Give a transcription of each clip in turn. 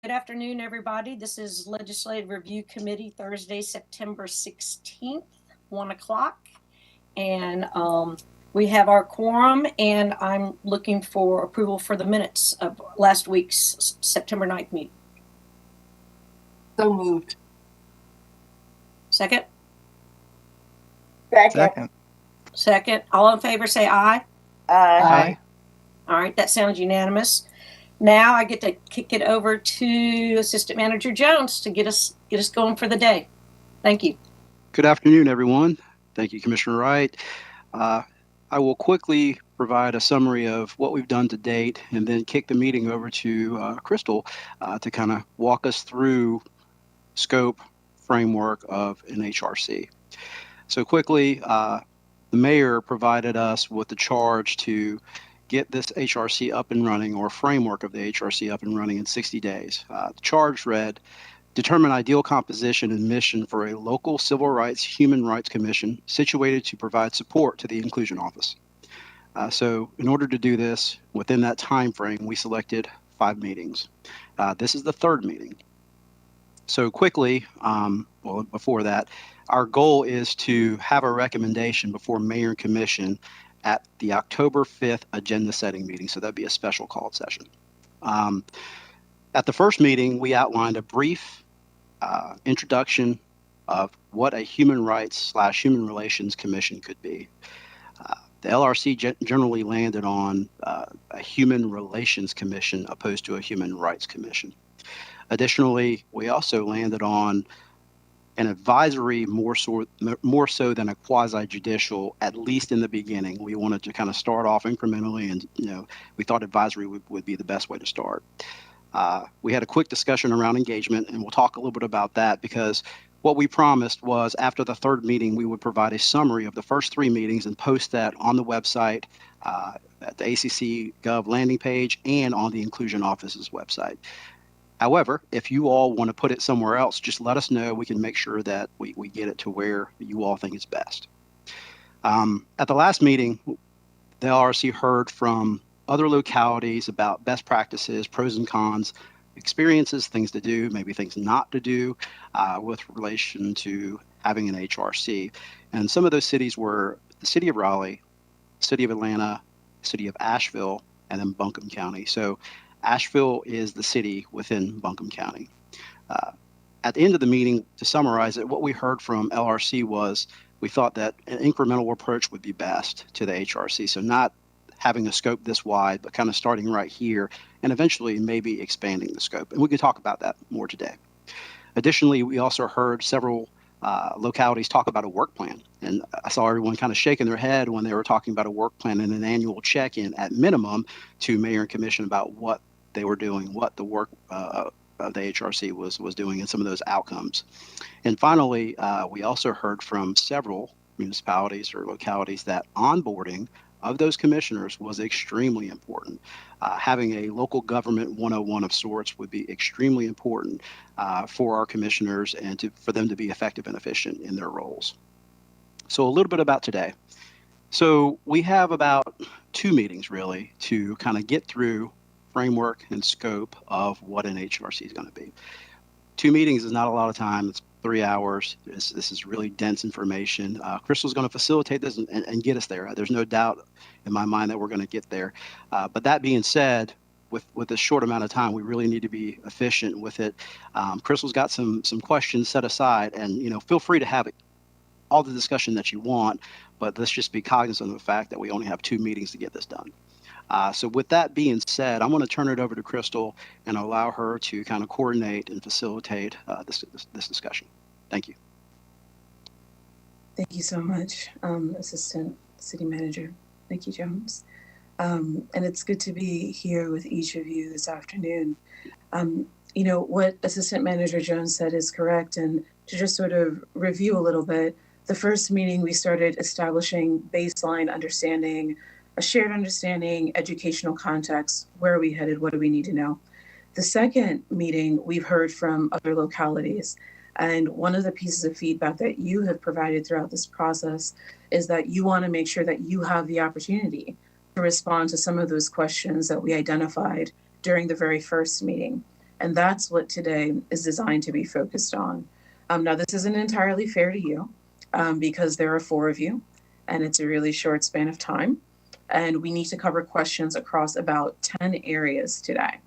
Good afternoon, everybody. This is Legislative Review Committee, Thursday, September 16th, 1 o'clock. And we have our quorum, and I'm looking for approval for the minutes of last week's September 9th meeting. So moved. Second? Second. All in favor say aye. Aye. All right, that sounds unanimous. Now I get to kick it over to Assistant Manager Jones to get us going for the day. Thank you. Good afternoon, everyone. Thank you, Commissioner Wright. I will quickly provide a summary of what we've done to date and then kick the meeting over to Crystal to kind of walk us through scope framework of an HRC. So quickly, the mayor provided us with the charge to get this HRC up and running, or framework of the HRC up and running, in 60 days. The charge read, determine ideal composition and mission for a local civil rights human rights commission situated to provide support to the inclusion office. So in order to do this within that time frame, we selected 5 meetings. This is the 3rd meeting. So quickly, well, before that, our goal is to have a recommendation before mayor and commission at the October 5th agenda setting meeting. So that'd be a special called session. At the first meeting, we outlined a brief introduction of what a human rights / human relations commission could be. The LRC generally landed on a human relations commission opposed to a human rights commission. Additionally, we also landed on an advisory more so than a quasi-judicial, at least in the beginning. We wanted to kind of start off incrementally, and we thought advisory would be the best way to start. We had a quick discussion around engagement, and we'll talk a little bit about that, because what we promised was after the 3rd meeting, we would provide a summary of the first 3 meetings and post that on the website, at the ACC Gov landing page, and on the Inclusion Office's website. However, if you all want to put it somewhere else, just let us know. We can make sure that we get it to where you all think is best. At the last meeting, the LRC heard from other localities about best practices, pros and cons, experiences, things to do, maybe things not to do with relation to having an HRC. And some of those cities were the city of Raleigh, city of Atlanta, city of Asheville, and then Buncombe County. So Asheville is the city within Buncombe County. At the end of the meeting, to summarize it, what we heard from LRC was we thought that an incremental approach would be best to the HRC. So not having a scope this wide, but kind of starting right here and eventually maybe expanding the scope. And we can talk about that more today. Additionally, we also heard several localities talk about a work plan. And I saw everyone kind of shaking their head when they were talking about a work plan and an annual check-in at minimum to mayor and commission about what they were doing, what the work of the HRC was doing, and some of those outcomes. And finally, we also heard from several municipalities or localities that onboarding of those commissioners was extremely important. Having a local government 101 of sorts would be extremely important for our commissioners and for them to be effective and efficient in their roles. So a little bit about today. So we have about 2 meetings really to kind of get through framework and scope of what an HRC is going to be. 2 meetings is not a lot of time. It's 3 hours. This is really dense information. Crystal's going to facilitate this and get us there. There's no doubt in my mind that we're going to get there. But that being said, with this short amount of time, we really need to be efficient with it. Crystal's got some questions set aside, and feel free to have all the discussion that you want, but let's just be cognizant of the fact that we only have 2 meetings to get this done. So with that being said, I'm going to turn it over to Crystal and allow her to kind of coordinate and facilitate this discussion. Thank you. Thank you so much, Assistant City Manager Nikki Jones. And it's good to be here with each of you this afternoon. What Assistant Manager Jones said is correct. And to just sort of review a little bit, the first meeting we started establishing baseline understanding, a shared understanding, educational context, where are we headed, what do we need to know? The second meeting, we've heard from other localities. And one of the pieces of feedback that you have provided throughout this process is that you want to make sure that you have the opportunity to respond to some of those questions that we identified during the very first meeting. And that's what today is designed to be focused on. Now, this isn't entirely fair to you because there are 4 of you, and it's a really short span of time. And we need to cover questions across about 10 areas today.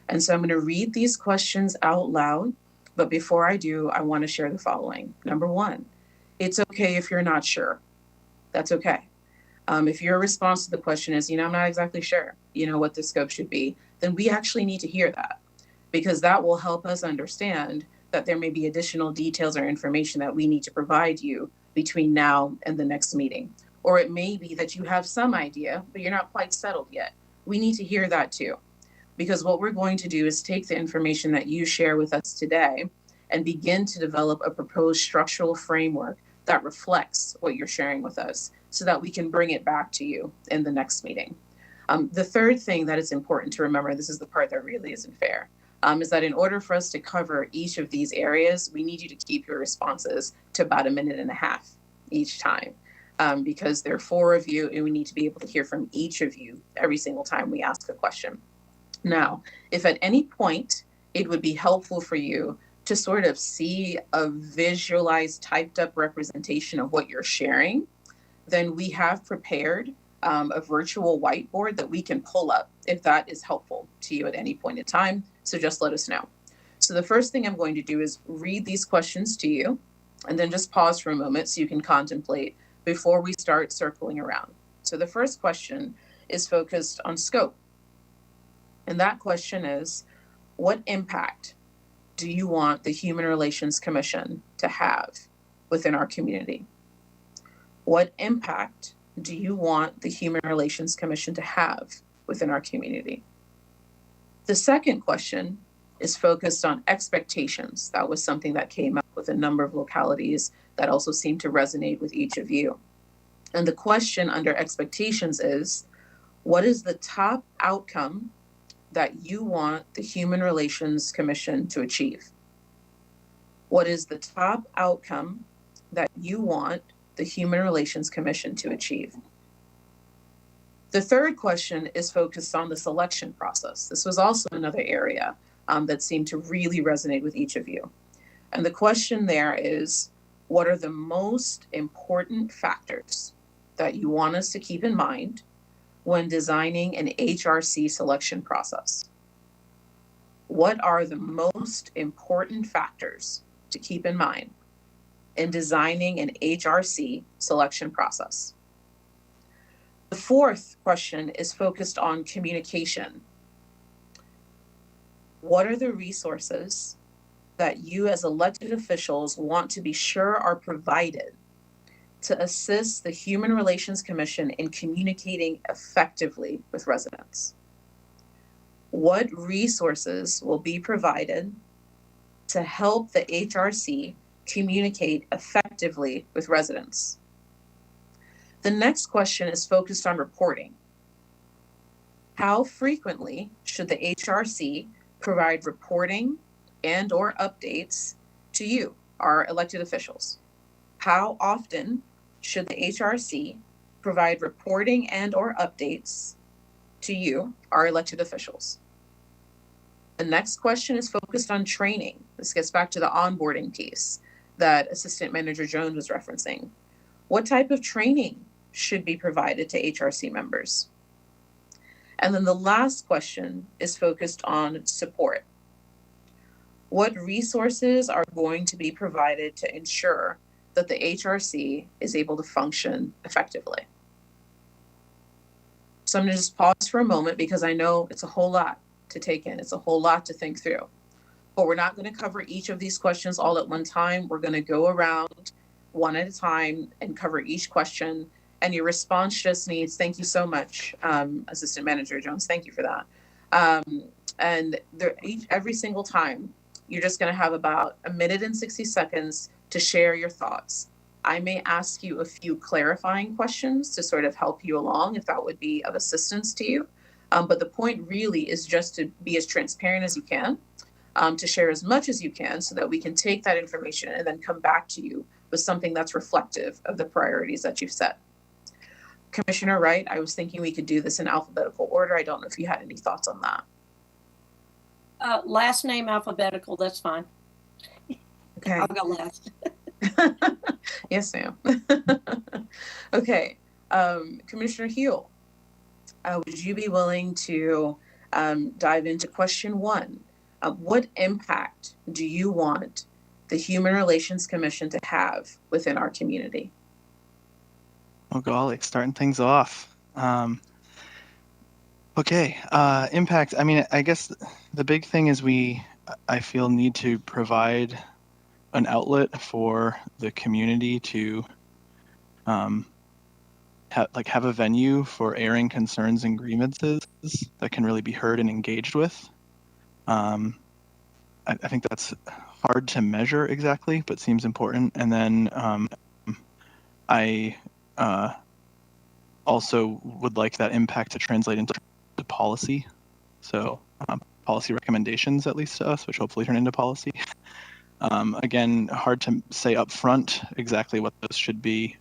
And so I'm going to read these questions out loud. But before I do, I want to share the following. Number 1, it's okay if you're not sure. That's okay. If your response to the question is, I'm not exactly sure, what the scope should be, then we actually need to hear that, because that will help us understand that there may be additional details or information that we need to provide you between now and the next meeting. Or it may be that you have some idea, but you're not quite settled yet. We need to hear that too, because what we're going to do is take the information that you share with us today and begin to develop a proposed structural framework that reflects what you're sharing with us so that we can bring it back to you in the next meeting. The third thing that is important to remember, this is the part that really isn't fair, is that in order for us to cover each of these areas, we need you to keep your responses to about 1.5 minutes each time, because there are 4 of you and we need to be able to hear from each of you every single time we ask a question. Now, if at any point it would be helpful for you to sort of see a visualized, typed up representation of what you're sharing, then we have prepared a virtual whiteboard that we can pull up if that is helpful to you at any point in time. So just let us know. So the first thing I'm going to do is read these questions to you and then just pause for a moment so you can contemplate before we start circling around. So the first question is focused on scope. And that question is, what impact do you want the Human Relations Commission to have within our community? What impact do you want the Human Relations Commission to have within our community? The second question is focused on expectations. That was something that came up with a number of localities that also seemed to resonate with each of you. And the question under expectations is, what is the top outcome that you want the Human Relations Commission to achieve? What is the top outcome that you want the Human Relations Commission to achieve? The third question is focused on the selection process. This was also another area that seemed to really resonate with each of you. And the question there is, what are the most important factors that you want us to keep in mind when designing an HRC selection process? What are the most important factors to keep in mind in designing an HRC selection process? The fourth question is focused on communication. What are the resources that you as elected officials want to be sure are provided to assist the Human Relations Commission in communicating effectively with residents? What resources will be provided to help the HRC communicate effectively with residents? The next question is focused on reporting. How frequently should the HRC provide reporting and or updates to you, our elected officials? How often should the HRC provide reporting and or updates to you, our elected officials? The next question is focused on training. This gets back to the onboarding piece that Assistant Manager Jones was referencing. What type of training should be provided to HRC members? And then the last question is focused on support. What resources are going to be provided to ensure that the HRC is able to function effectively? So I'm going to just pause for a moment because I know it's a whole lot to take in. It's a whole lot to think through. But we're not going to cover each of these questions all at one time. We're going to go around one at a time and cover each question. And your response just needs, thank you so much, Assistant Manager Jones. Thank you for that. And every single time, you're just going to have about 1 minute and 60 seconds to share your thoughts. I may ask you a few clarifying questions to sort of help you along if that would be of assistance to you. But the point really is just to be as transparent as you can, to share as much as you can so that we can take that information and then come back to you with something that's reflective of the priorities that you've set. Commissioner Wright, I was thinking we could do this in alphabetical order. I don't know if you had any thoughts on that. Last name alphabetical, that's fine. Okay. I'll go last. Yes, ma'am. Okay. Commissioner Heel, would you be willing to dive into question 1? What impact do you want the Human Relations Commission to have within our community? Oh golly, starting things off. Okay, impact. I mean, I guess the big thing is I feel, need to provide an outlet for the community to have a venue for airing concerns and grievances that can really be heard and engaged with. I think that's hard to measure exactly, but seems important. And then I also would like that impact to translate into policy. So policy recommendations, at least to us, which hopefully turn into policy. Again, hard to say up front exactly what those should be.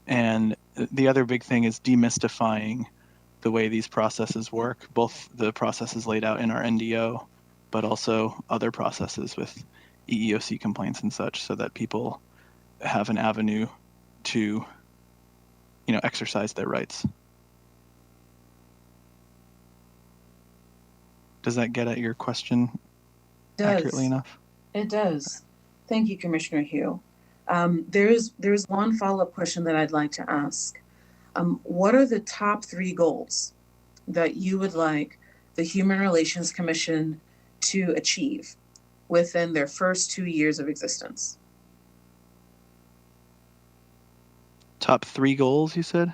And the other big thing is demystifying the way these processes work, both the processes laid out in our NDO, but also other processes with EEOC complaints and such, so that people have an avenue to, exercise their rights. Does that get at your question accurately enough? It does. Thank you, Commissioner Hugh. There's one follow-up question that I'd like to ask. What are the top 3 goals that you would like the Human Relations Commission to achieve within their first 2 years of existence? Top 3 goals, you said?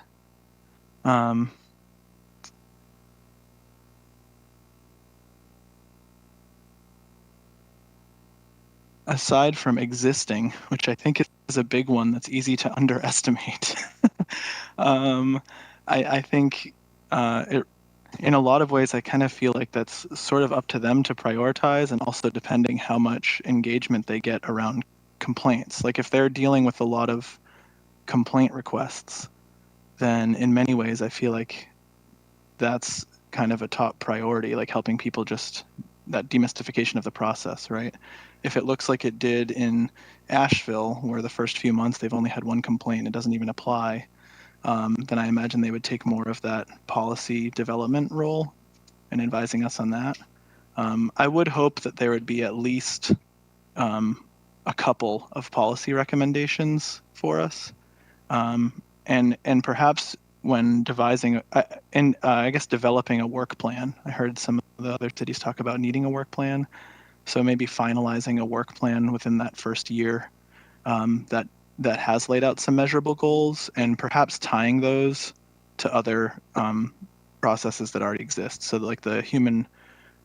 Aside from existing, which I think is a big one that's easy to underestimate, I think in a lot of ways, I kind of feel like that's sort of up to them to prioritize, and also depending how much engagement they get around complaints. Like if they're dealing with a lot of complaint requests, then in many ways, I feel like that's kind of a top priority, like helping people just that demystification of the process, right? If it looks like it did in Asheville, where the first few months they've only had 1 complaint, it doesn't even apply, then I imagine they would take more of that policy development role and advising us on that. I would hope that there would be at least a couple of policy recommendations for us, and perhaps when devising I guess developing a work plan. I heard some of the other cities talk about needing a work plan, so maybe finalizing a work plan within that first year that has laid out some measurable goals, and perhaps tying those to other processes that already exist. So like the human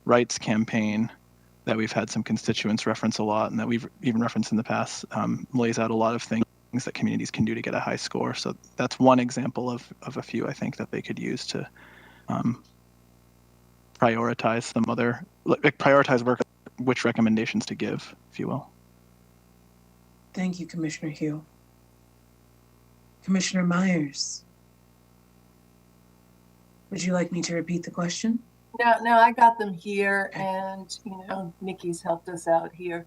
rights campaign that we've had some constituents reference a lot, and that we've even referenced in the past, lays out a lot of things that communities can do to get a high score. So that's one example of a few I think that they could use to prioritize some other, prioritize which recommendations to give, if you will. Thank you, Commissioner Hugh. Commissioner Myers, would you like me to repeat the question? No, I got them here, and Nikki's helped us out here.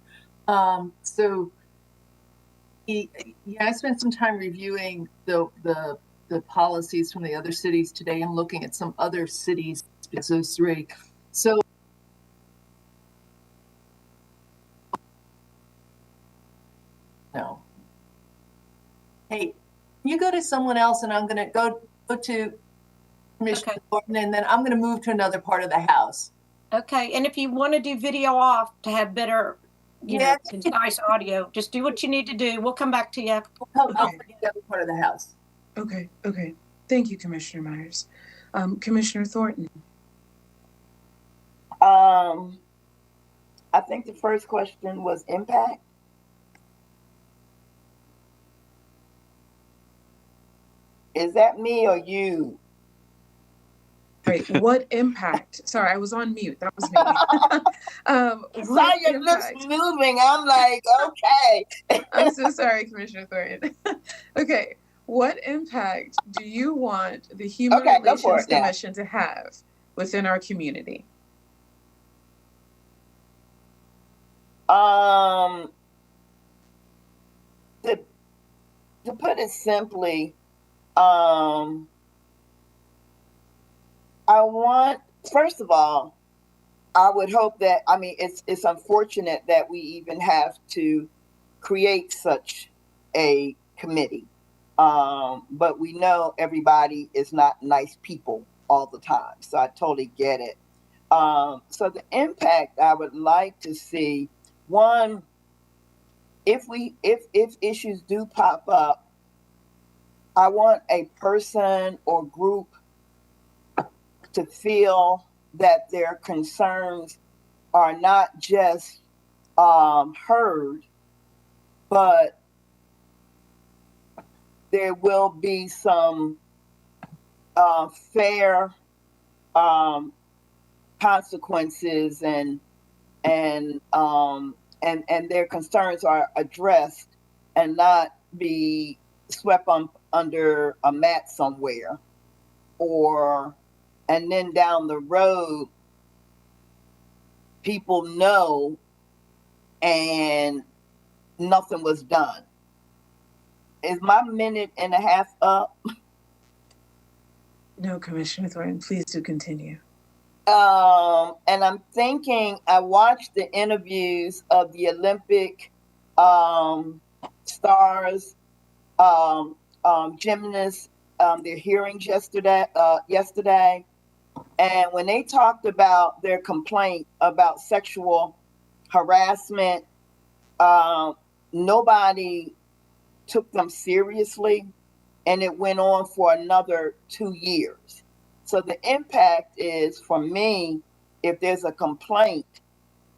So I spent some time reviewing the policies from the other cities today and looking at some other cities, those 3. So no. Hey, you go to someone else, and I'm going to go to Commissioner Thornton, and then I'm going to move to another part of the house. Okay, and if you want to do video off to have better, concise audio, just do what you need to do. We'll come back to you. I'll forget the other part of the house. Okay. Thank you, Commissioner Myers. Commissioner Thornton. I think the first question was impact. Is that me or you? Right. What impact? Sorry, I was on mute. That was me. I saw your lips moving. I'm like, okay. I'm so sorry, Commissioner Thornton. Okay. What impact do you want the Human Relations Commission to have within our community? Um, to, to put it simply, I want, first of all, I would hope that, I mean, it's unfortunate that we even have to create such a committee. But we know everybody is not nice people all the time. So I totally get it. So the impact I would like to see, one, if issues do pop up, I want a person or group to feel that their concerns are not just heard, but there will be some fair consequences and their concerns are addressed and not be swept under a mat somewhere, or and then down the road people know and nothing was done. Is my minute and a half up? No, Commissioner Thornton, please do continue. And I'm thinking, I watched the interviews of the Olympic stars, gymnasts, their hearings yesterday. And when they talked about their complaint about sexual harassment, nobody took them seriously, and it went on for another 2 years. So the impact is, for me, if there's a complaint,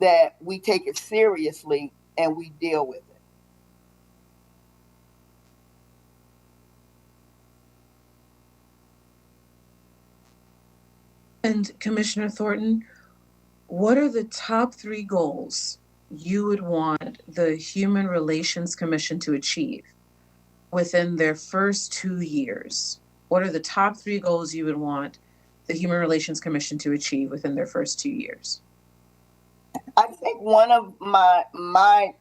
that we take it seriously and we deal with it. And Commissioner Thornton, what are the top 3 goals you would want the Human Relations Commission to achieve within their first 2 years? What are the top 3 goals you would want the Human Relations Commission to achieve within their first 2 years? I think one of my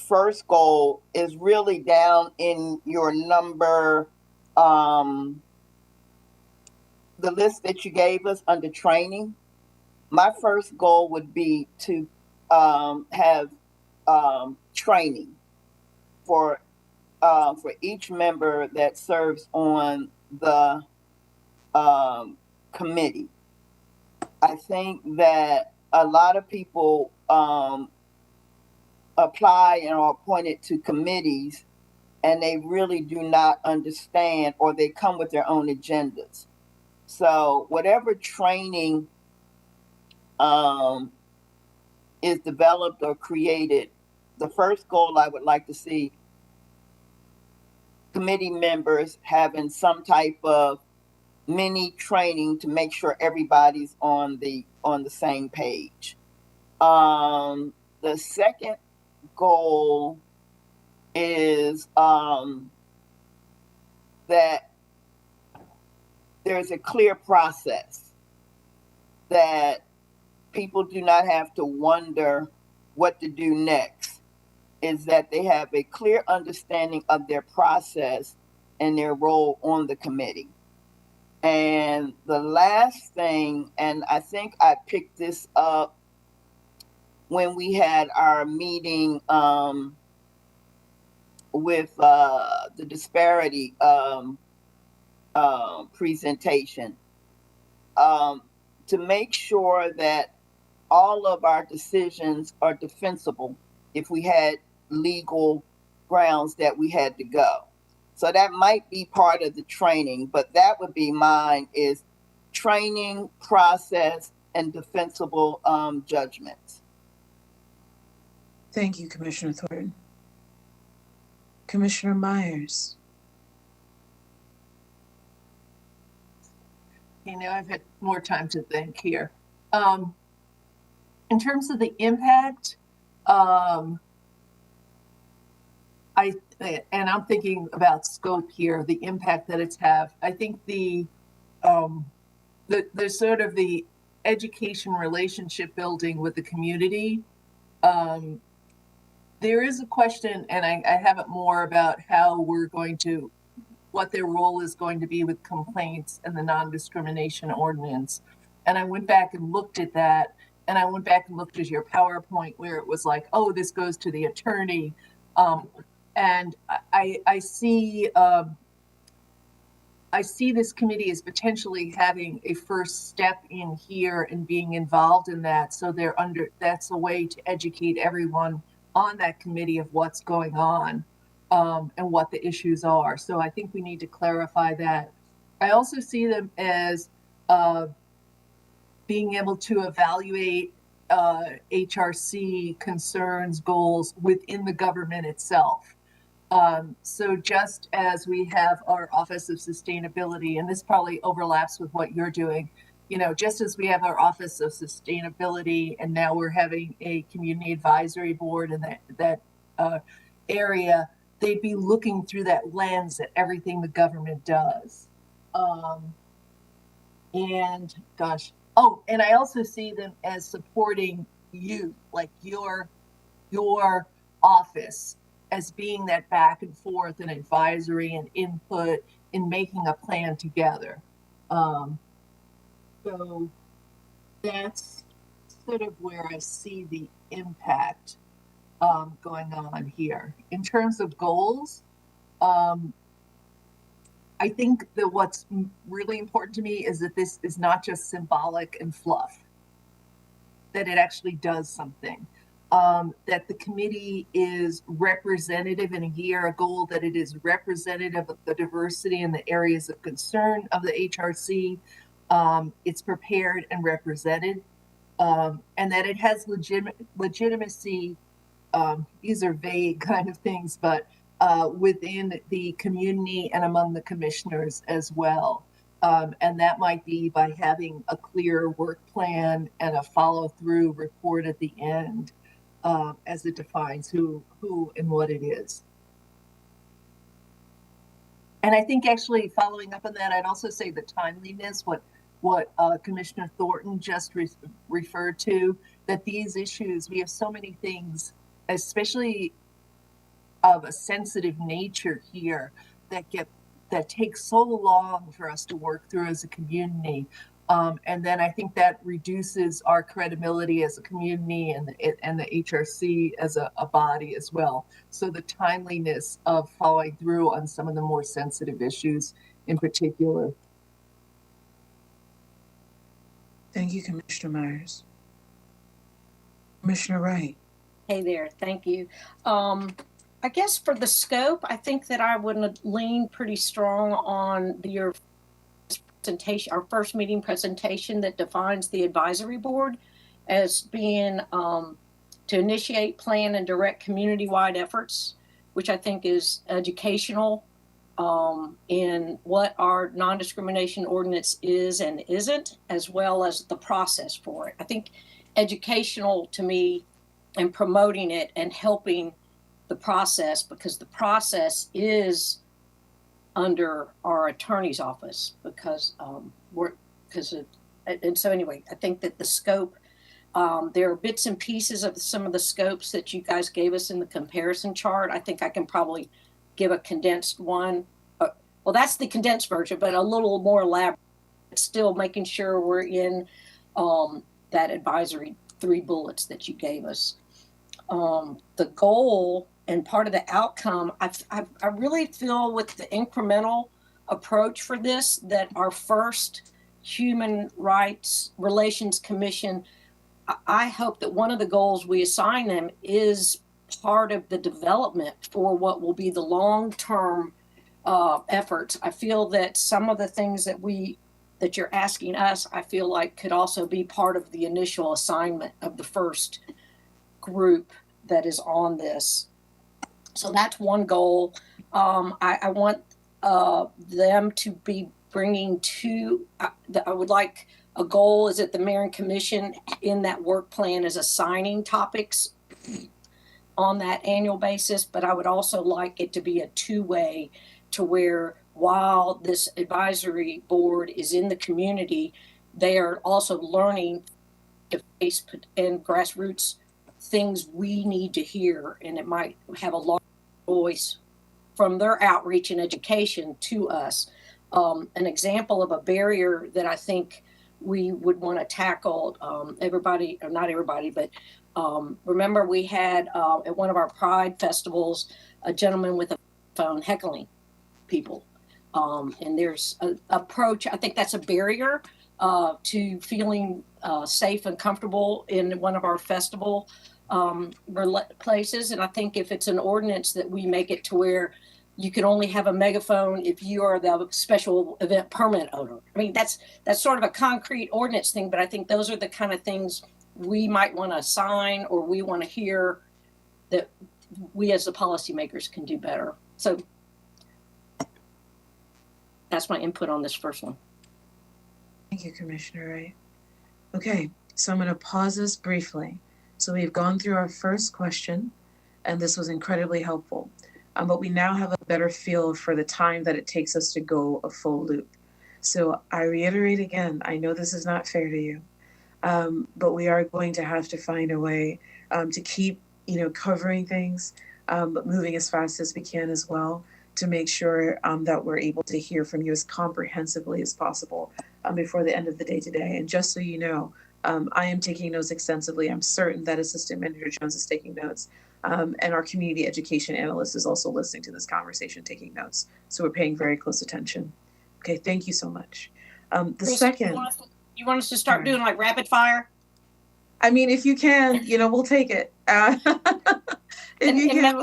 first goal is really down in your number, the list that you gave us under training. My first goal would be to have training for each member that serves on the committee. I think that a lot of people apply and are appointed to committees, and they really do not understand, or they come with their own agendas. So whatever training is developed or created, the first goal I would like to see committee members having some type of mini training to make sure everybody's on the same page. The second goal is that there's a clear process, that people do not have to wonder what to do next, is that they have a clear understanding of their process and their role on the committee. And the last thing, and I think I picked this up when we had our meeting with the disparity presentation, to make sure that all of our decisions are defensible if we had legal grounds that we had to go. So that might be part of the training, but that would be mine, is training, process, and defensible judgments. Thank you, Commissioner Thornton. Commissioner Myers. You know, I've had more time to think here. In terms of the impact, I'm thinking about scope here, the impact that it's have. I think the sort of the education relationship building with the community There is a question, and I have it more about how we're going to, what their role is going to be with complaints and the non-discrimination ordinance. And I went back and looked at that, and I went back and looked at your PowerPoint where it was like, oh, this goes to the attorney. And I see this committee as potentially having a first step in here and being involved in that. So that's a way to educate everyone on that committee of what's going on and what the issues are. So I think we need to clarify that. I also see them as being able to evaluate HRC concerns, goals within the government itself. So just as we have our Office of Sustainability, and this probably overlaps with what you're doing, just as we have our Office of Sustainability, and now we're having a community advisory board in that area, they'd be looking through that lens at everything the government does. And I also see them as supporting you, like your office, as being that back and forth and advisory and input in making a plan together. So that's sort of where I see the impact going on here. In terms of goals, I think that what's really important to me is that this is not just symbolic and fluff, that it actually does something. That the committee is representative in a year, a goal that it is representative of the diversity in the areas of concern of the HRC. It's prepared and represented, and that it has legitimacy. These are vague kind of things, but within the community and among the commissioners as well. And that might be by having a clear work plan and a follow-through report at the end. As it defines who and what it is. And I think actually following up on that, I'd also say the timeliness, what Commissioner Thornton just referred to, that these issues, we have so many things, especially of a sensitive nature here, that take so long for us to work through as a community. And then I think that reduces our credibility as a community and the HRC as a body as well. So the timeliness of following through on some of the more sensitive issues in particular. Thank you, Commissioner Myers. Commissioner Wright. Hey there, thank you. I guess for the scope, I think that I would lean pretty strong on your presentation, our first meeting presentation, that defines the advisory board as being to initiate, plan, and direct community-wide efforts, which I think is educational in what our non-discrimination ordinance is and isn't, as well as the process for it. I think educational to me and promoting it and helping the process, because the process is under our attorney's office, because and so anyway, I think that the scope, there are bits and pieces of some of the scopes that you guys gave us in the comparison chart. I think I can probably give a condensed one. Well, that's the condensed version, but a little more elaborate, still making sure we're in that advisory 3 bullets that you gave us. The goal and part of the outcome, I really feel with the incremental approach for this, that our first Human Rights Relations Commission, I hope that one of the goals we assign them is part of the development for what will be the long-term efforts. I feel that some of the things that you're asking us, I feel like could also be part of the initial assignment of the first group that is on this. So that's one goal. I want them to be bringing I would like a goal is that the mayor and commission in that work plan is assigning topics on that annual basis, but I would also like it to be a 2-way, to where while this advisory board is in the community, they are also learning to face and grassroots things we need to hear, and it might have a large voice from their outreach and education to us. An example of a barrier that I think we would want to tackle, everybody, or not everybody, but remember we had at one of our Pride festivals, a gentleman with a phone heckling people. And there's an approach, I think that's a barrier to feeling safe and comfortable in one of our festival places. And I think if it's an ordinance that we make it to where you can only have a megaphone if you are the special event permit owner. I mean, that's sort of a concrete ordinance thing, but I think those are the kind of things we might want to sign, or we want to hear that we as the policymakers can do better. So that's my input on this first one. Thank you, Commissioner Wright. Okay, so I'm going to pause this briefly. So we've gone through our first question, and this was incredibly helpful. But we now have a better feel for the time that it takes us to go a full loop. So I reiterate again, I know this is not fair to you, but we are going to have to find a way to keep, covering things, but moving as fast as we can as well, to make sure that we're able to hear from you as comprehensively as possible before the end of the day today. And just so you know, I am taking notes extensively. I'm certain that Assistant Manager Jones is taking notes. And our community education analyst is also listening to this conversation, taking notes. So we're paying very close attention. Okay, thank you so much. Second. You want us to start doing like rapid fire? I mean, if you can, we'll take it. We'll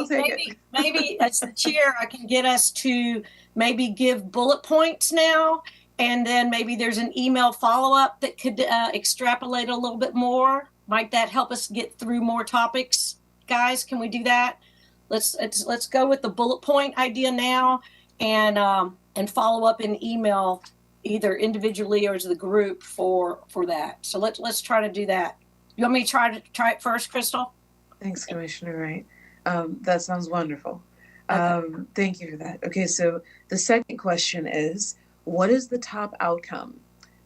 take it. Maybe as the chair, I can get us to maybe give bullet points now, and then maybe there's an email follow-up that could extrapolate a little bit more. Might that help us get through more topics? Guys, can we do that? Let's go with the bullet point idea now, and follow up in email, either individually or as the group for that. So let's try to do that. You want me to try it first, Crystal? Thanks, Commissioner Wright. That sounds wonderful. Okay. Thank you for that. Okay, so the second question is, what is the top outcome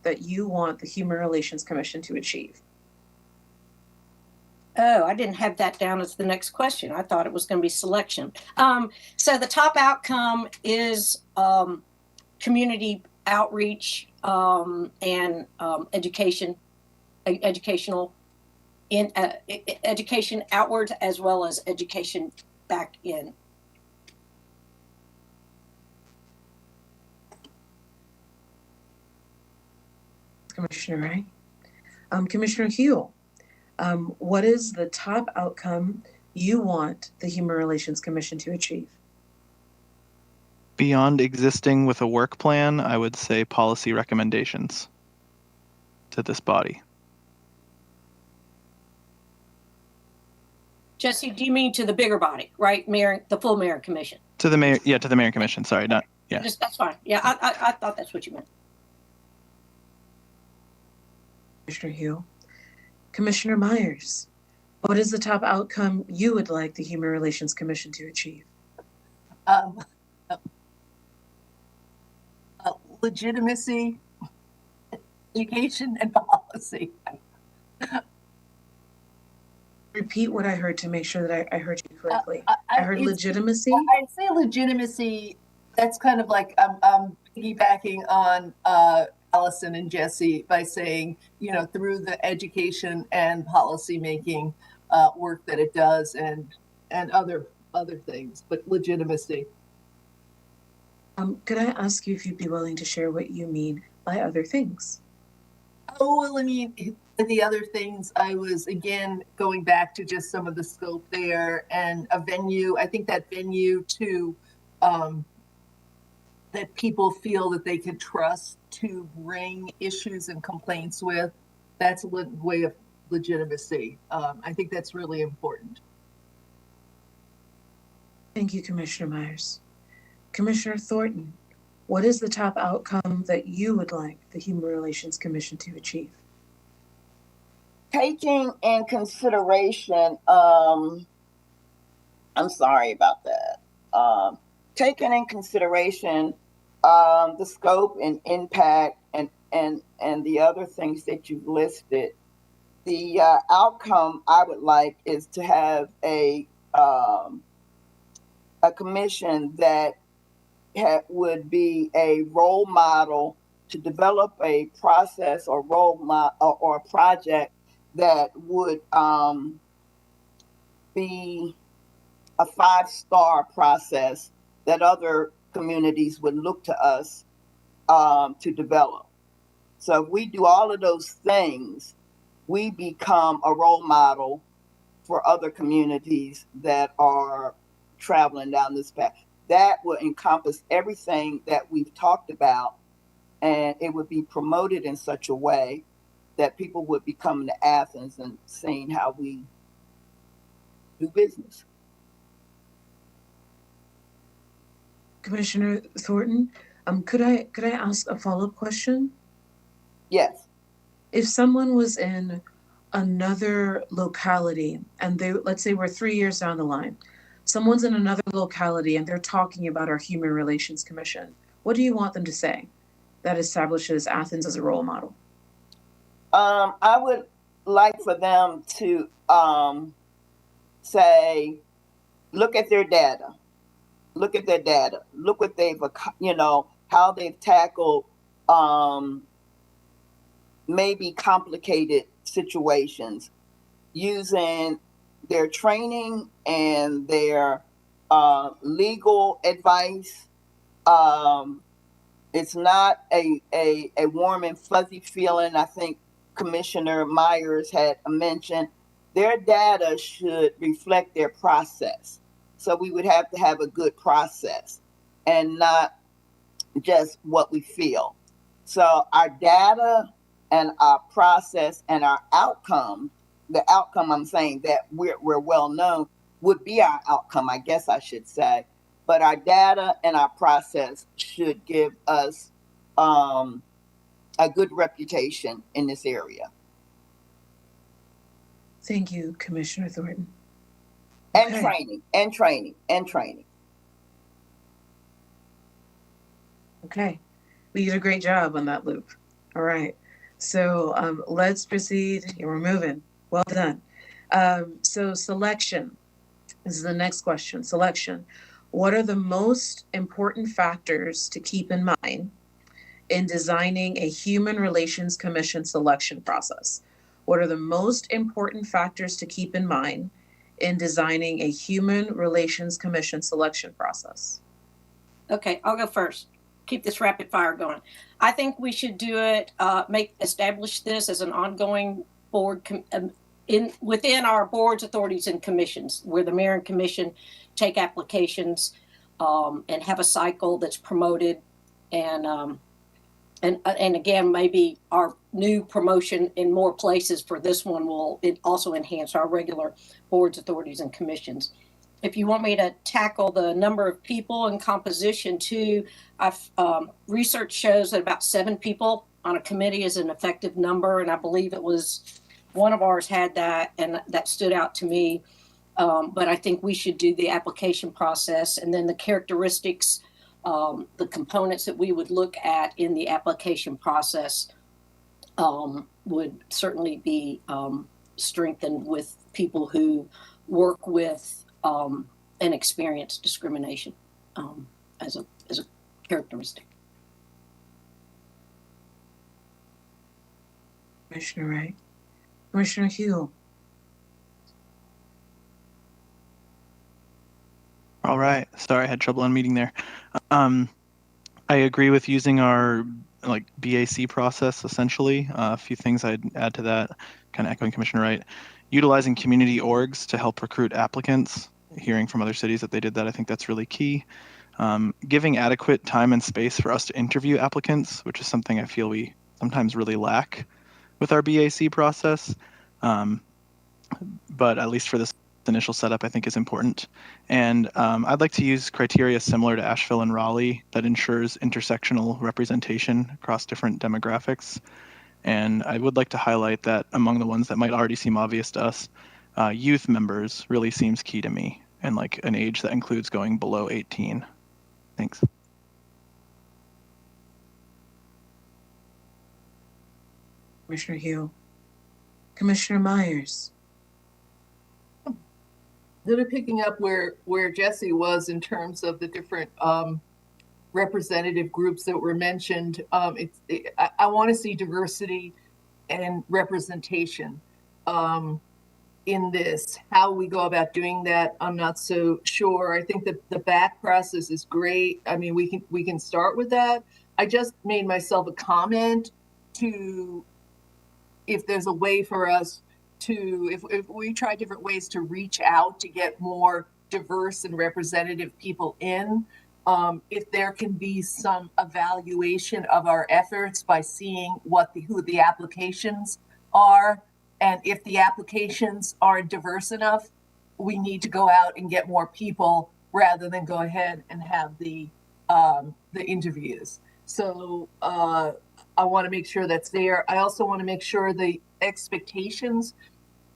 that you want the Human Relations Commission to achieve? Oh, I didn't have that down as the next question. I thought it was going to be selection. So the top outcome is community outreach and education outwards as well as education back in. Commissioner Wright. Commissioner Huell. What is the top outcome you want the Human Relations Commission to achieve? Beyond existing with a work plan, I would say policy recommendations to this body. Jesse, do you mean to the bigger body, right? Mayor, the full mayor commission? To the mayor, yeah, to the mayor commission. Sorry, not, yeah. That's fine. Yeah, I thought that's what you meant. Commissioner Huell. Commissioner Myers, what is the top outcome you would like the Human Relations Commission to achieve? Legitimacy, education, and policy. Repeat what I heard to make sure that I heard you correctly. I heard legitimacy. I say legitimacy. That's kind of like I'm piggybacking on Allison and Jesse by saying, through the education and policy making work that it does, and other things, but legitimacy. Could I ask you if you'd be willing to share what you mean by other things? Oh, well, I mean, the other things, I was, again, going back to just some of the scope there, and a venue. I think that venue, too, that people feel that they can trust to bring issues and complaints with, that's a way of legitimacy. I think that's really important. Thank you, Commissioner Myers. Commissioner Thornton, what is the top outcome that you would like the Human Relations Commission to achieve? Taking in consideration, I'm sorry about that. Taking in consideration the scope and impact and the other things that you've listed, the outcome I would like is to have a commission that would be a role model to develop a process or or a project that would be a 5-star process that other communities would look to us to develop. So if we do all of those things, we become a role model for other communities that are traveling down this path. That will encompass everything that we've talked about, and it would be promoted in such a way that people would be coming to Athens and seeing how we do business. Commissioner Thornton, could I ask a follow-up question? Yes. If someone was in another locality and let's say we're 3 years down the line, someone's in another locality and they're talking about our Human Relations Commission, what do you want them to say that establishes Athens as a role model? I would like for them to say, look at their data. Look at their data. Look what they've, how they've tackled maybe complicated situations using their training and their legal advice. It's not a warm and fuzzy feeling. I think Commissioner Myers had mentioned their data should reflect their process. So we would have to have a good process and not just what we feel. So our data and our process and our outcome, the outcome I'm saying that we're well known would be our outcome, I guess I should say. But our data and our process should give us a good reputation in this area. Thank you, Commissioner Thornton. And Okay. training. Okay, we did a great job on that loop. All right, so let's proceed. We're moving. Well done. So selection is the next question. Selection. What are the most important factors to keep in mind in designing a Human Relations Commission selection process? What are the most important factors to keep in mind in designing a Human Relations Commission selection process? Okay, I'll go first. Keep this rapid fire going. I think we should do it, establish this as an ongoing board within our boards, authorities, and commissions, where the mayor and commission take applications and have a cycle that's promoted, and again, maybe our new promotion in more places for this one will also enhance our regular boards, authorities, and commissions. If you want me to tackle the number of people and composition too, research shows that about 7 people on a committee is an effective number, and I believe it was one of ours had that, and that stood out to me. But I think we should do the application process, and then the characteristics, the components that we would look at in the application process would certainly be strengthened with people who work with and experience discrimination as a characteristic. Commissioner Wright. Commissioner Hill. All right. Sorry, I had trouble unmuting there. I agree with using our BAC process, essentially. A few things I'd add to that, kind of echoing Commissioner Wright. Utilizing community orgs to help recruit applicants, hearing from other cities that they did that, I think that's really key. Giving adequate time and space for us to interview applicants, which is something I feel we sometimes really lack with our BAC process. But at least for this initial setup, I think is important. And I'd like to use criteria similar to Asheville and Raleigh that ensures intersectional representation across different demographics. And I would like to highlight that among the ones that might already seem obvious to us, youth members really seems key to me, and like an age that includes going below 18. Thanks. Commissioner Hill. Commissioner Myers. Sort of picking up where Jesse was in terms of the different representative groups that were mentioned. I want to see diversity and representation in this. How we go about doing that, I'm not so sure. I think that the back process is great. I mean, we can start with that. I just made myself a comment to if there's a way for us to, if we try different ways to reach out to get more diverse and representative people in, if there can be some evaluation of our efforts by seeing who the applications are, and if the applications aren't diverse enough, we need to go out and get more people rather than go ahead and have the interviews. So I want to make sure that's there. I also want to make sure the expectations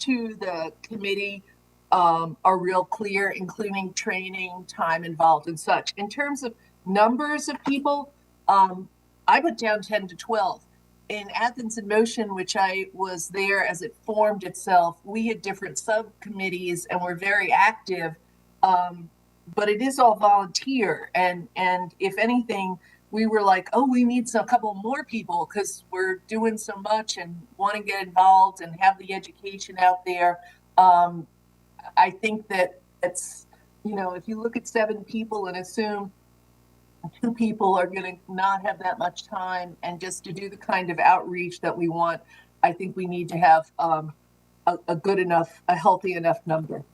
to the committee are real clear, including training, time involved, and such. In terms of numbers of people, I put down 10 to 12. In Athens in Motion, which I was there as it formed itself, we had different subcommittees and were very active, but it is all volunteer. And if anything, we were like, oh, we need a couple more people because we're doing so much and want to get involved and have the education out there. I think that it's, if you look at 7 people and assume 2 people are going to not have that much time, and just to do the kind of outreach that we want, I think we need to have a good enough, a healthy enough number.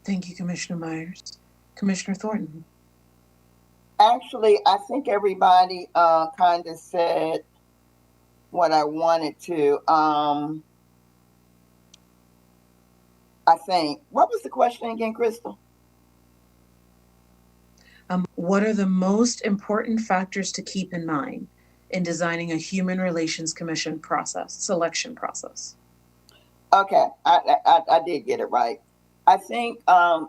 Thank you, Commissioner Myers. Commissioner Thornton. Actually, I think everybody kind of said what I wanted to. I think. What was the question again, Crystal? What are the most important factors to keep in mind in designing a Human Relations Commission selection process? Okay, I did get it right. I think the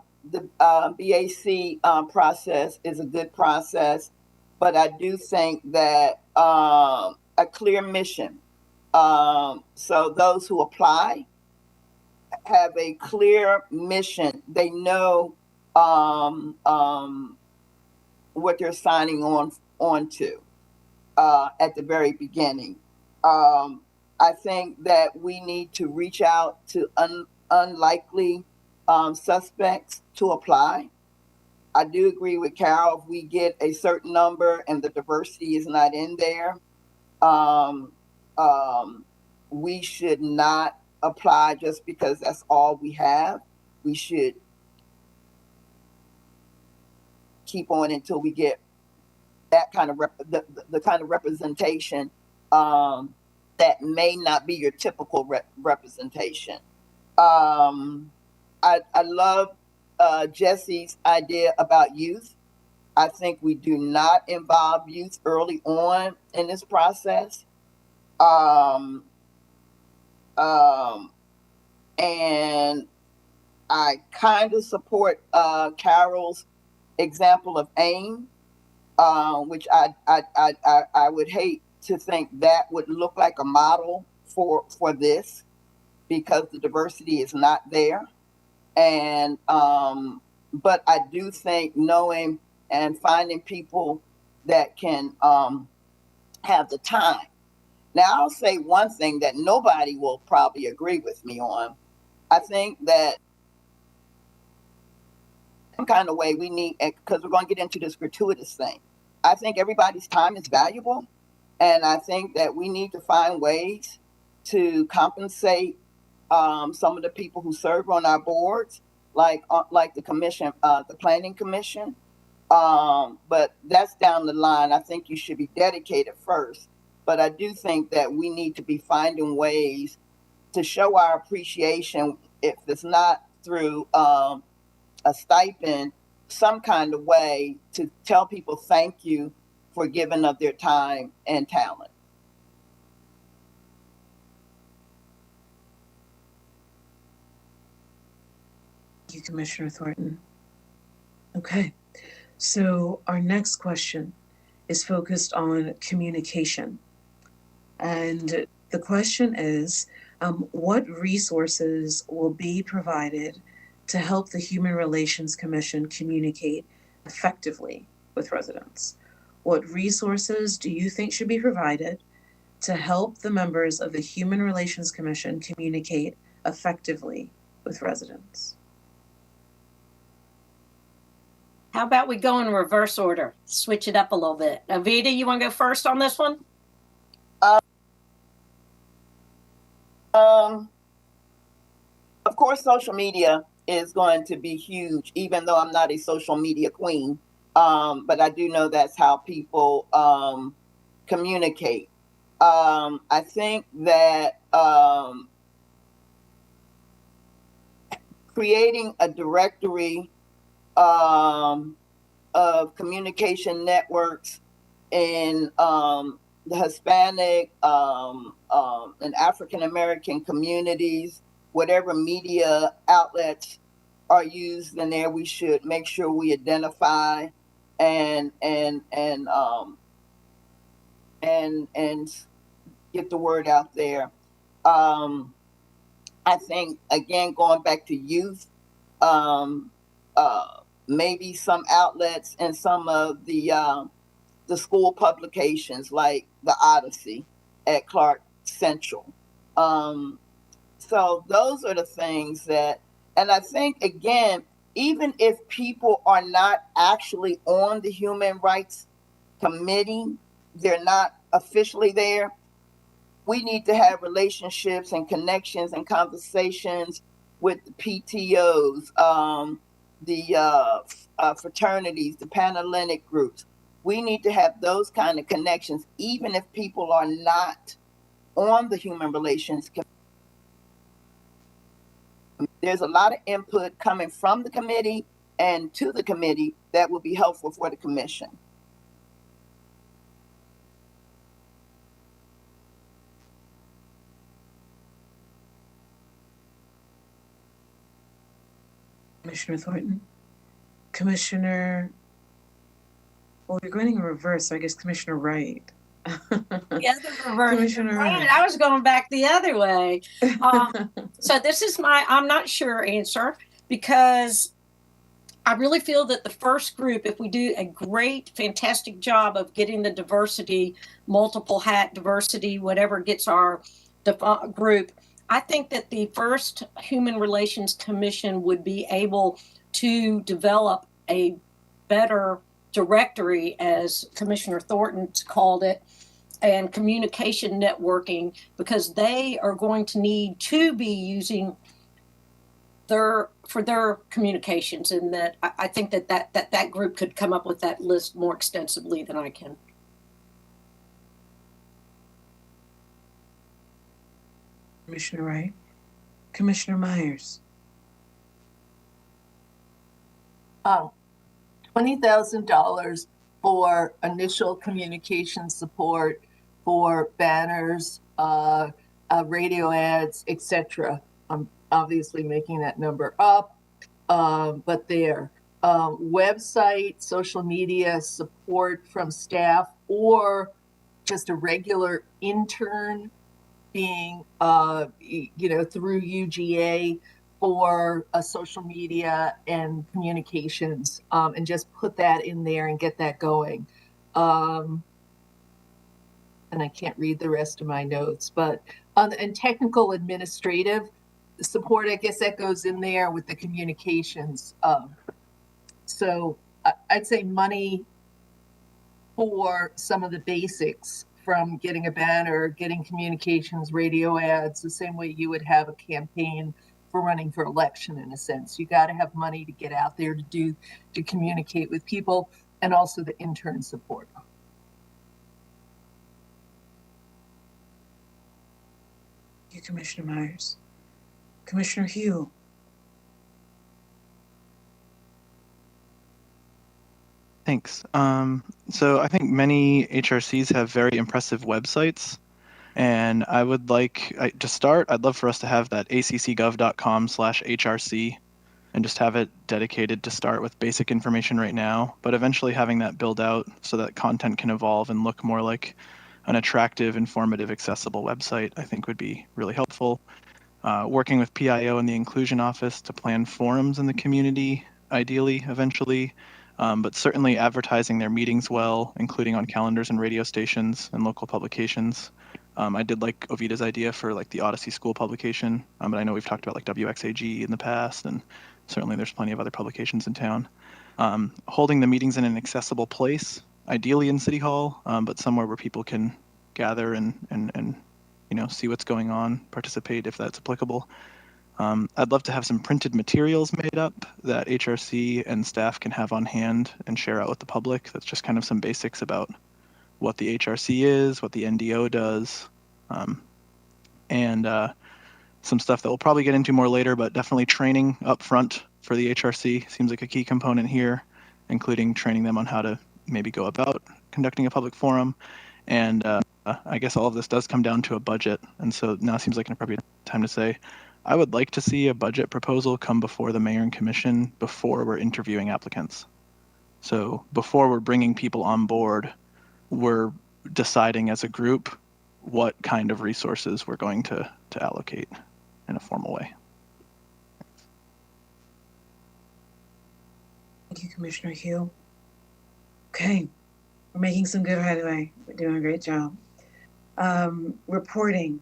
BAC process is a good process, but I do think that a clear mission. So those who apply have a clear mission. They know what they're signing on to at the very beginning. I think that we need to reach out to unlikely suspects to apply. I do agree with Carol. If we get a certain number and the diversity is not in there, we should not apply just because that's all we have. We should keep on until we get that kind of the kind of representation that may not be your typical representation. I love Jesse's idea about youth. I think we do not involve youth early on in this process. And I kind of support Carol's example of AIM, which I would hate to think that would look like a model for this, because the diversity is not there. And but I do think knowing and finding people that can have the time. Now, I'll say one thing that nobody will probably agree with me on. I think that some kind of way we need, because we're going to get into this gratuitous thing. I think everybody's time is valuable. And I think that we need to find ways to compensate some of the people who serve on our boards, like the commission, the planning commission. But that's down the line. I think you should be dedicated first. But I do think that we need to be finding ways to show our appreciation, if it's not through a stipend, some kind of way to tell people thank you for giving up their time and talent. Thank you, Commissioner Thornton. Okay, so our next question is focused on communication. And the question is, what resources will be provided to help the Human Relations Commission communicate effectively with residents? What resources do you think should be provided to help the members of the Human Relations Commission communicate effectively with residents? How about we go in reverse order? Switch it up a little bit. Avita, you want to go first on this one? Of course, social media is going to be huge, even though I'm not a social media queen. But I do know that's how people communicate. I think that creating a directory of communication networks in the Hispanic and African American communities, whatever media outlets are used in there, we should make sure we identify and get the word out there. I think, again, going back to youth, maybe some outlets and some of the school publications like the Odyssey at Clarke Central. So those are the things that, and I think, again, even if people are not actually on the Human Rights Committee, they're not officially there, we need to have relationships and connections and conversations with the PTOs, the fraternities, the Panhellenic groups. We need to have those kind of connections, even if people are not on the Human Relations Committee. There's a lot of input coming from the committee and to the committee that will be helpful for the commission. Commissioner Thornton? Commissioner, well, we're going in reverse, so I guess Commissioner Wright. The other reverse. Commissioner Right, Wright. I was going back the other way. So this is my I'm not sure answer, because I really feel that the first group, if we do a great, fantastic job of getting the diversity, multiple hat diversity, whatever gets our group, I think that the first Human Relations Commission would be able to develop a better directory, as Commissioner Thornton called it, and communication networking, because they are going to need to be using for their communications, and that I think that group could come up with that list more extensively than I can. Commissioner Wright. Commissioner Myers. $20,000 for initial communication support for banners, radio ads, etc. I'm obviously making that number up, but there. Website, social media support from staff, or just a regular intern being, through UGA for social media and communications, and just put that in there and get that going. And I can't read the rest of my notes, but and technical administrative support, I guess that goes in there with the communications. So I'd say money for some of the basics, from getting a banner, getting communications, radio ads, the same way you would have a campaign for running for election. In a sense, you got to have money to get out there to communicate with people, and also the intern support. Thank you, Commissioner Myers. Commissioner Hugh. Thanks. So I think many HRCs have very impressive websites, and I would like to start, I'd love for us to have that accgov.com/HRC and just have it dedicated to start with basic information right now, but eventually having that build out so that content can evolve and look more like an attractive, informative, accessible website, I think would be really helpful. Working with PIO and the Inclusion Office to plan forums in the community, ideally, eventually, but certainly advertising their meetings well, including on calendars and radio stations and local publications. I did like Ovita's idea for like the Odyssey School publication, but I know we've talked about like WXAG in the past, and certainly there's plenty of other publications in town. Holding the meetings in an accessible place, ideally in City Hall, but somewhere where people can gather and see what's going on, participate if that's applicable. I'd love to have some printed materials made up that HRC and staff can have on hand and share out with the public. That's just kind of some basics about what the HRC is, what the NDO does, and some stuff that we'll probably get into more later, but definitely training up front for the HRC seems like a key component here, including training them on how to maybe go about conducting a public forum. And I guess all of this does come down to a budget. And so now seems like an appropriate time to say, I would like to see a budget proposal come before the mayor and commission before we're interviewing applicants. So before we're bringing people on board, we're deciding as a group what kind of resources we're going to allocate in a formal way. Thank you, Commissioner Hill. Okay, we're making some good headway. We're doing a great job. Reporting.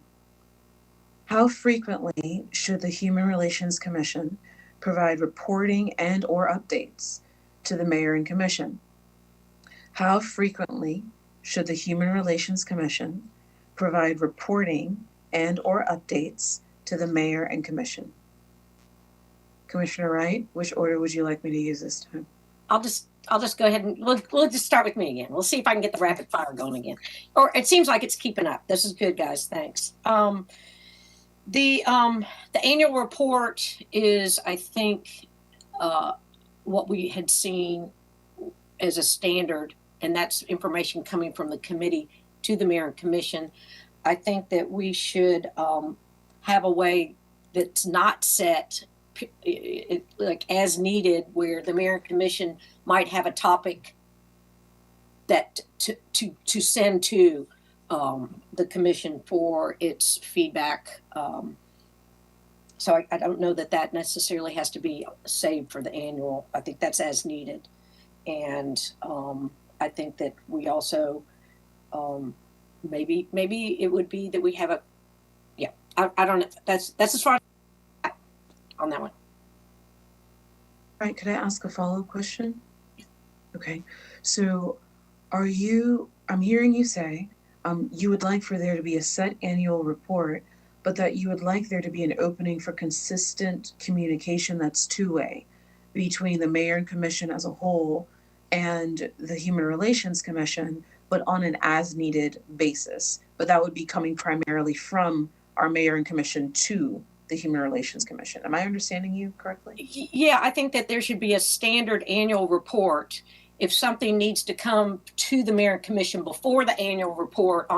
How frequently should the Human Relations Commission provide reporting and or updates to the mayor and commission? How frequently should the Human Relations Commission provide reporting and or updates to the mayor and commission? Commissioner Wright, which order would you like me to use this time? I'll just go ahead and we'll just start with me again. We'll see if I can get the rapid fire going again. Or it seems like it's keeping up. This is good, guys. Thanks. The annual report is, I think, what we had seen as a standard, and that's information coming from the committee to the mayor and commission. I think that we should have a way that's not set like as needed, where the mayor and commission might have a topic that to send to the commission for its feedback. So I don't know that necessarily has to be saved for the annual. I think that's as needed. And I think that we also maybe it would be that we have a I don't know. That's as far as on that one. All right, could I ask a follow-up question? Okay, so I'm hearing you say you would like for there to be a set annual report, but that you would like there to be an opening for consistent communication that's two-way between the mayor and commission as a whole and the Human Relations Commission, but on an as-needed basis. But that would be coming primarily from our mayor and commission to the Human Relations Commission. Am I understanding you correctly? Yeah, I think that there should be a standard annual report. If something needs to come to the mayor and commission before the annual report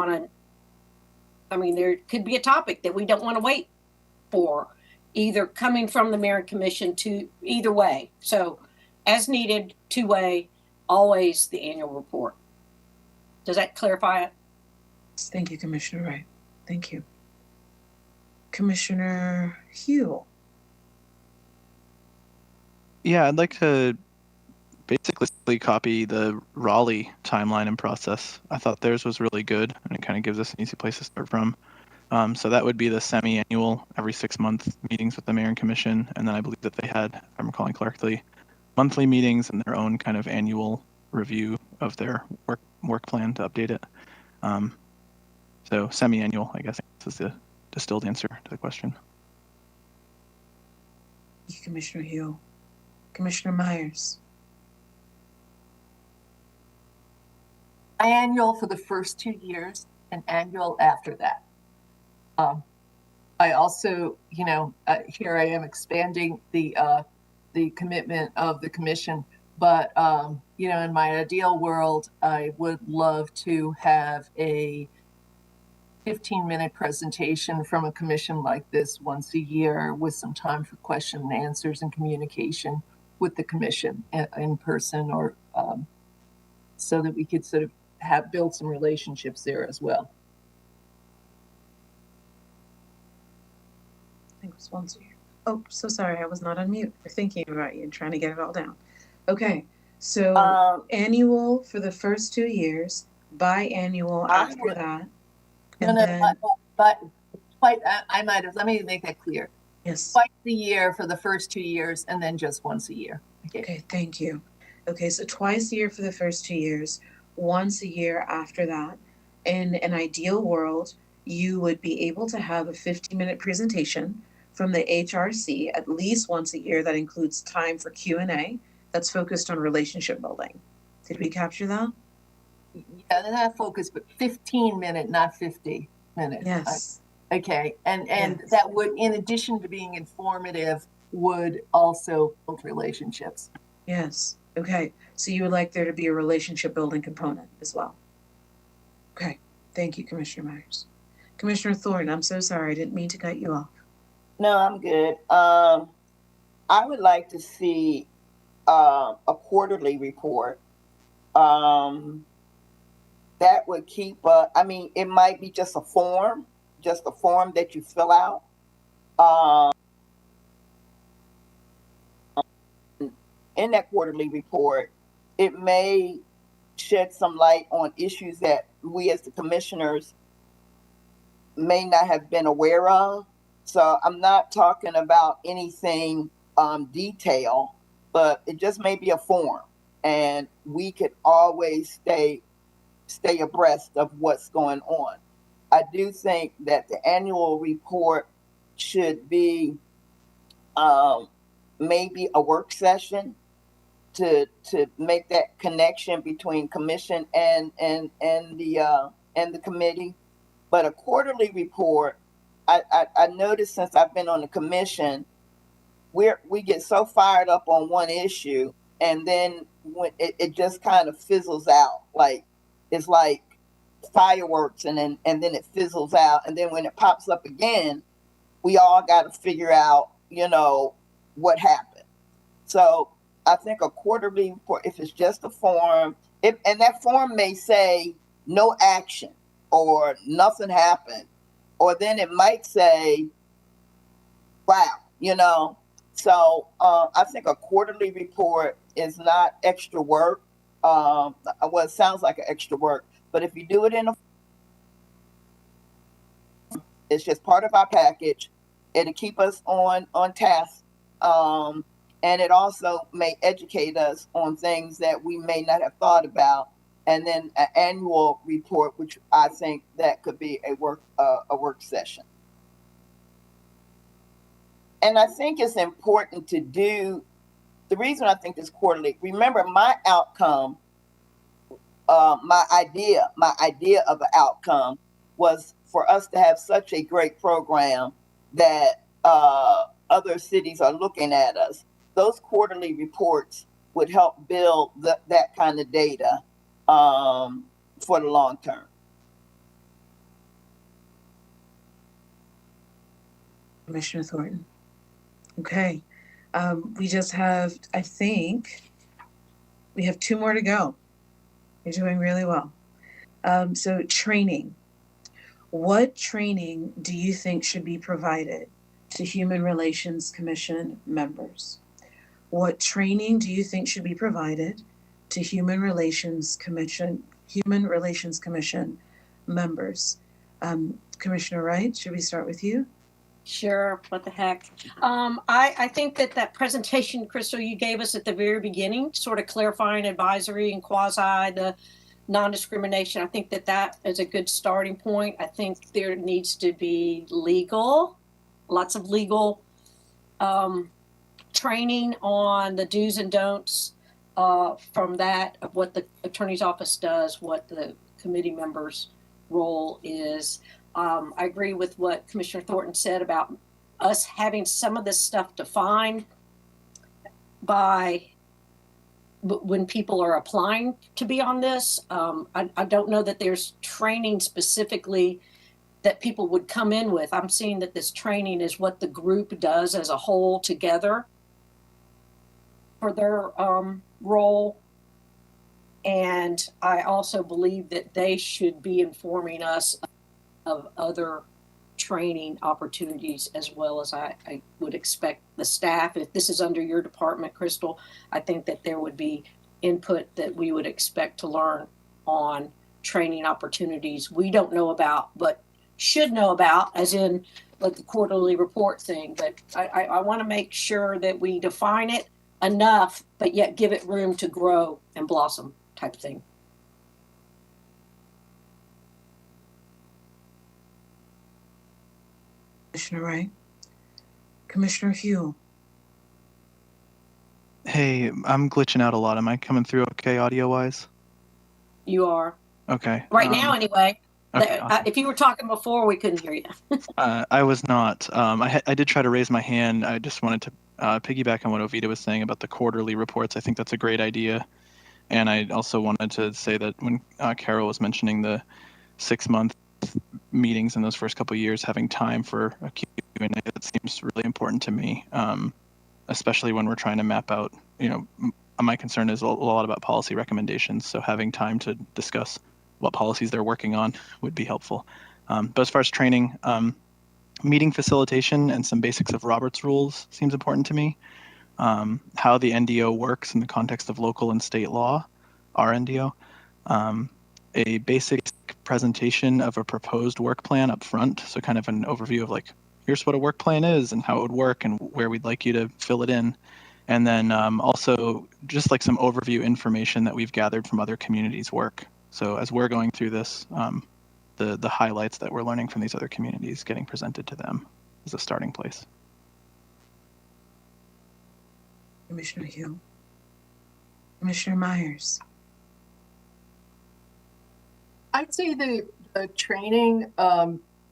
there could be a topic that we don't want to wait for, either coming from the mayor and commission to either way. So as needed, two-way, always the annual report. Does that clarify it? Thank you, Commissioner Wright. Thank you. Commissioner Hugh. Yeah, I'd like to basically copy the Raleigh timeline and process. I thought theirs was really good, and it kind of gives us an easy place to start from. So that would be the semi-annual, every 6-month meetings with the mayor and commission, and then I believe that they had, if I'm recalling correctly, monthly meetings and their own kind of annual review of their work plan to update it. So semi-annual, I guess, is the distilled answer to the question. Thank you, Commissioner Hill. Commissioner Myers. Annual for the first 2 years and annual after that. I also, here I am expanding the commitment of the commission, but in my ideal world, I would love to have a 15-minute presentation from a commission like this once a year with some time for question and answers and communication with the commission in person, or so that we could sort of build some relationships there as well. I think it was once a year. Oh, so sorry, I was not on mute. We're thinking about you and trying to get it all down. Okay, so annual for the first 2 years, biannual after that. No, but I might have, let me make that clear. Yes. Twice a year for the first 2 years, and then just once a year. Okay, thank you. Okay, so twice a year for the first 2 years, once a year after that. In an ideal world, you would be able to have a 15-minute presentation from the HRC at least once a year. That includes time for Q&A that's focused on relationship building. Did we capture that? Yeah, that focus, but 15-minute, not 50 minutes. Yes. Okay, and Yes. that would, in addition to being informative, would also build relationships. Yes. Okay, so you would like there to be a relationship building component as well. Okay, thank you, Commissioner Myers. Commissioner Thornton, I'm so sorry, I didn't mean to cut you off. No, I'm good. I would like to see a quarterly report. That would keep, I mean, it might be just a form that you fill out. In that quarterly report, it may shed some light on issues that we as the commissioners may not have been aware of. So I'm not talking about anything detail, but it just may be a form, and we could always stay abreast of what's going on. I do think that the annual report should be maybe a work session to make that connection between commission and the committee. But a quarterly report, I noticed since I've been on the commission, we get so fired up on one issue, and then when it just kind of fizzles out. Like, it's like fireworks, and then it fizzles out, and then when it pops up again, we all got to figure out, what happened. So I think a quarterly report, if it's just a form, and that form may say no action or nothing happened, or then it might say, wow, So I think a quarterly report is not extra work. Well, it sounds like an extra work, but if you do it it's just part of our package. It'll keep us on task. And it also may educate us on things that we may not have thought about. And then an annual report, which I think that could be a work session. And I think it's important to do, the reason I think this quarterly, remember my outcome, my idea of an outcome was for us to have such a great program that other cities are looking at us. Those quarterly reports would help build that kind of data for the long term. Commissioner Thornton. Okay. We just have, I think, we have 2 more to go. You're doing really well. So training. What training do you think should be provided to Human Relations Commission members? What training do you think should be provided to Human Relations Commission members? Commissioner Wright, should we start with you? Sure, what the heck. I think that presentation, Crystal, you gave us at the very beginning, sort of clarifying advisory and quasi the non-discrimination, I think that is a good starting point. I think there needs to be lots of legal training on the do's and don'ts from that, of what the attorney's office does, what the committee members' role is. I agree with what Commissioner Thornton said about us having some of this stuff defined by when people are applying to be on this. I don't know that there's training specifically that people would come in with. I'm seeing that this training is what the group does as a whole together for their role. And I also believe that they should be informing us of other training opportunities as well, as I would expect the staff. If this is under your department, Crystal, I think that there would be input that we would expect to learn on training opportunities we don't know about, but should know about, as in like the quarterly report thing. But I want to make sure that we define it enough, but yet give it room to grow and blossom type thing. Commissioner Wright. Commissioner Hugh. Hey, I'm glitching out a lot. Am I coming through okay audio-wise? You are. Okay. Right now, anyway. Okay, awesome. If you were talking before, we couldn't hear you. I was not. I did try to raise my hand. I just wanted to piggyback on what Ovita was saying about the quarterly reports. I think that's a great idea. And I also wanted to say that when Carol was mentioning the 6-month meetings in those first couple of years, having time for a Q&A, that seems really important to me, especially when we're trying to map out, my concern is a lot about policy recommendations. So having time to discuss what policies they're working on would be helpful. But as far as training, meeting facilitation and some basics of Robert's rules seems important to me. How the NDO works in the context of local and state law, our NDO. A basic presentation of a proposed work plan up front. So kind of an overview of like, here's what a work plan is and how it would work and where we'd like you to fill it in. And then also just like some overview information that we've gathered from other communities' work. So as we're going through this, the highlights that we're learning from these other communities getting presented to them as a starting place. Commissioner Hill. Commissioner Myers. I'd say the training,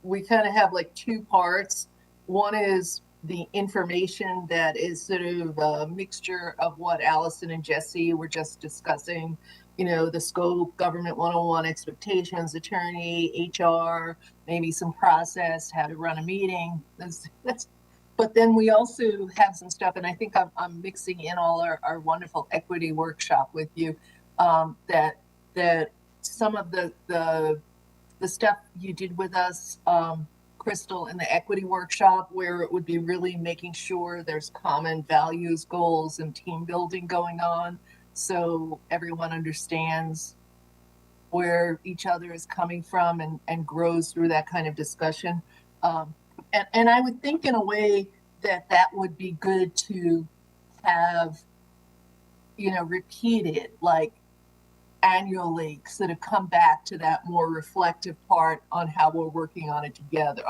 we kind of have like two parts. One is the information that is sort of a mixture of what Allison and Jesse were just discussing, the scope, government 101 expectations, attorney, HR, maybe some process, how to run a meeting. But then we also have some stuff, and I think I'm mixing in all our wonderful equity workshop with you, that some of the stuff you did with us, Crystal, in the equity workshop, where it would be really making sure there's common values, goals, and team building going on, so everyone understands where each other is coming from and grows through that kind of discussion. And I would think in a way that would be good to have, repeated, like annually, sort of come back to that more reflective part on how we're working on it together,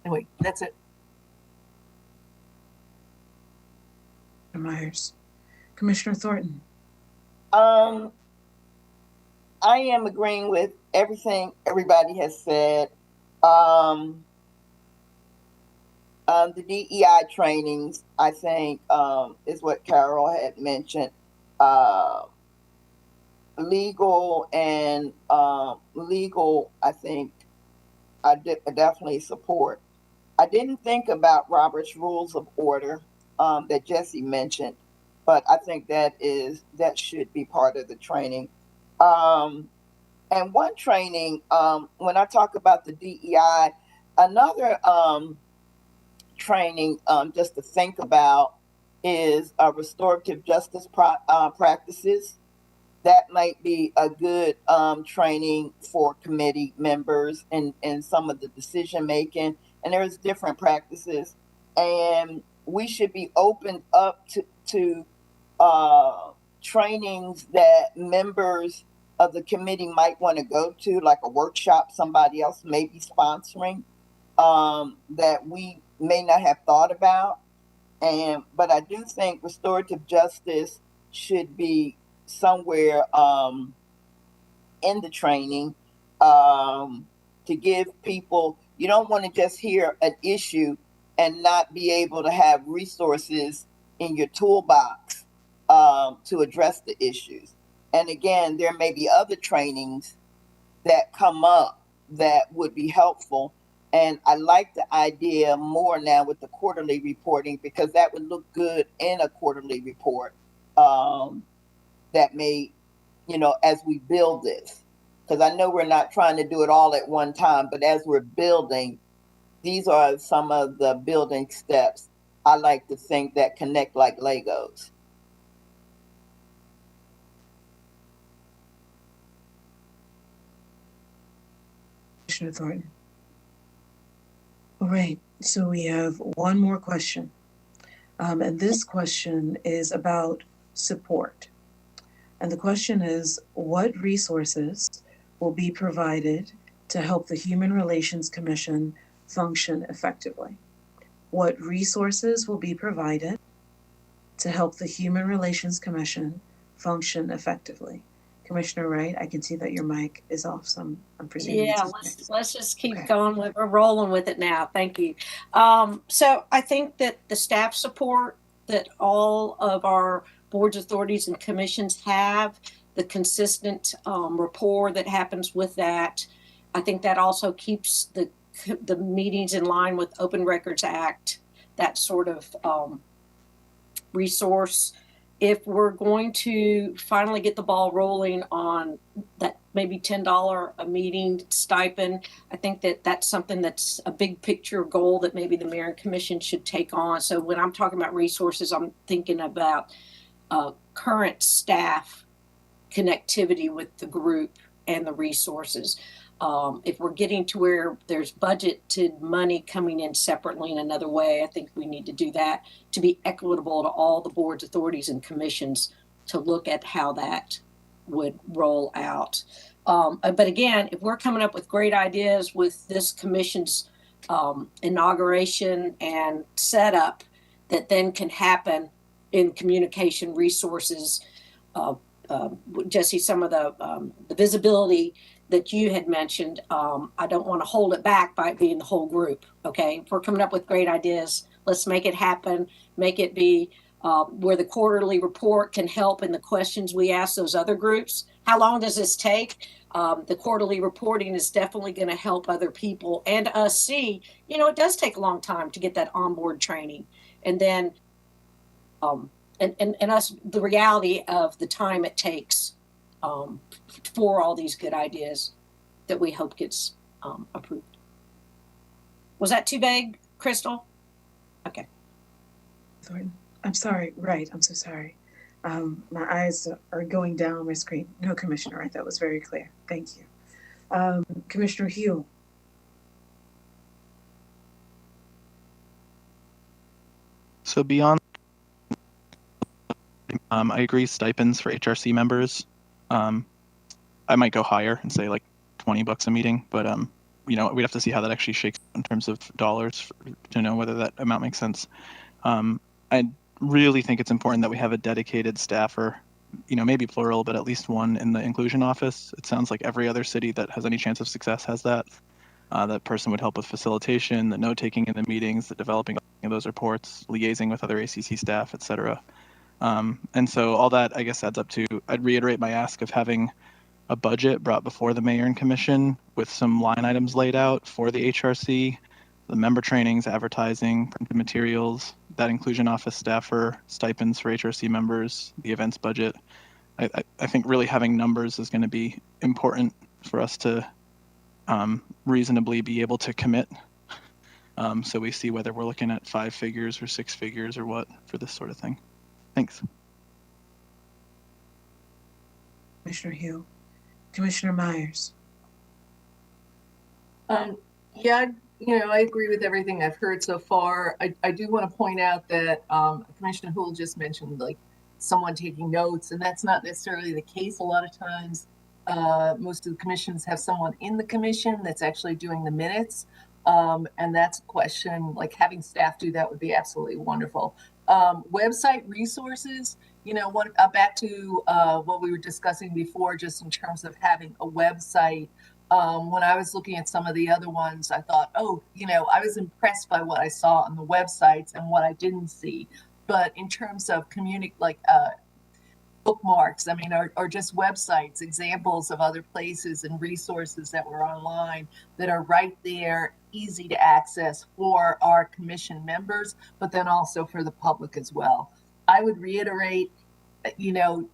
Anyway, that's it. Myers. Commissioner Thornton. I am agreeing with everything everybody has said. The DEI trainings, I think, is what Carol had mentioned. Legal, I think I definitely support. I didn't think about Robert's Rules of Order that Jesse mentioned, but I think that should be part of the training. And one training, when I talk about the DEI, another training just to think about is restorative justice practices. That might be a good training for committee members and some of the decision making. And there's different practices, and we should be opened up to trainings that members of the committee might want to go to, like a workshop somebody else may be sponsoring, that we may not have thought about. But I do think restorative justice should be somewhere in the training, to give people, you don't want to just hear an issue and not be able to have resources in your toolbox to address the issues. And again, there may be other trainings that come up that would be helpful. And I like the idea more now with the quarterly reporting, because that would look good in a quarterly report, that may, as we build this. Because I know we're not trying to do it all at one time, but as we're building, these are some of the building steps I like to think that connect like Legos. Commissioner Thornton. All right, so we have one more question. And this question is about support. And the question is, what resources will be provided to help the Human Relations Commission function effectively? What resources will be provided to help the Human Relations Commission function effectively? Commissioner Wright, I can see that your mic is off, so I'm presuming. Yeah, let's just keep going. We're rolling with it now. Thank you. So I think that the staff support that all of our boards, authorities, and commissions have, the consistent rapport that happens with that, I think that also keeps the meetings in line with Open Records Act, that sort of resource. If we're going to finally get the ball rolling on that maybe $10 a meeting stipend, I think that that's something that's a big picture goal that maybe the mayor and commission should take on. So when I'm talking about resources, I'm thinking about current staff connectivity with the group and the resources. If we're getting to where there's budgeted money coming in separately in another way, I think we need to do that to be equitable to all the boards, authorities, and commissions to look at how that would roll out. But again, if we're coming up with great ideas with this commission's inauguration and setup that then can happen in communication resources, Jesse, some of the visibility that you had mentioned, I don't want to hold it back by it being the whole group. Okay, if we're coming up with great ideas, let's make it happen. Make it be where the quarterly report can help in the questions we ask those other groups. How long does this take? The quarterly reporting is definitely going to help other people and us see, it does take a long time to get that onboard training. And then, and us, the reality of the time it takes for all these good ideas that we hope gets approved. Was that too vague, Crystal? Okay. I'm sorry, right, I'm so sorry. My eyes are going down my screen. No, Commissioner Wright, that was very clear. Thank you. Commissioner Hugh. So beyond, I agree, stipends for HRC members. I might go higher and say like $20 a meeting, but we'd have to see how that actually shakes in terms of dollars to know whether that amount makes sense. I really think it's important that we have a dedicated staffer, maybe plural, but at least one in the inclusion office. It sounds like every other city that has any chance of success has that. That person would help with facilitation, the note-taking in the meetings, the developing of those reports, liaising with other ACC staff, et cetera. And so all that, I guess, adds up to, I'd reiterate my ask of having a budget brought before the mayor and commission with some line items laid out for the HRC, the member trainings, advertising, printed materials, that inclusion office staffer, stipends for HRC members, the events budget. I think really having numbers is going to be important for us to reasonably be able to commit. So we see whether we're looking at 5 figures or 6 figures or what for this sort of thing. Thanks. Commissioner Hugh. Commissioner Myers. Yeah, I agree with everything I've heard so far. I do want to point out that Commissioner Houle just mentioned like someone taking notes, and that's not necessarily the case a lot of times. Most of the commissions have someone in the commission that's actually doing the minutes. And that's a question, like having staff do that would be absolutely wonderful. Website resources, back to what we were discussing before, just in terms of having a website. When I was looking at some of the other ones, I thought, I was impressed by what I saw on the websites and what I didn't see. But in terms of bookmarks, I mean, or just websites, examples of other places and resources that were online that are right there, easy to access for our commission members, but then also for the public as well. I would reiterate,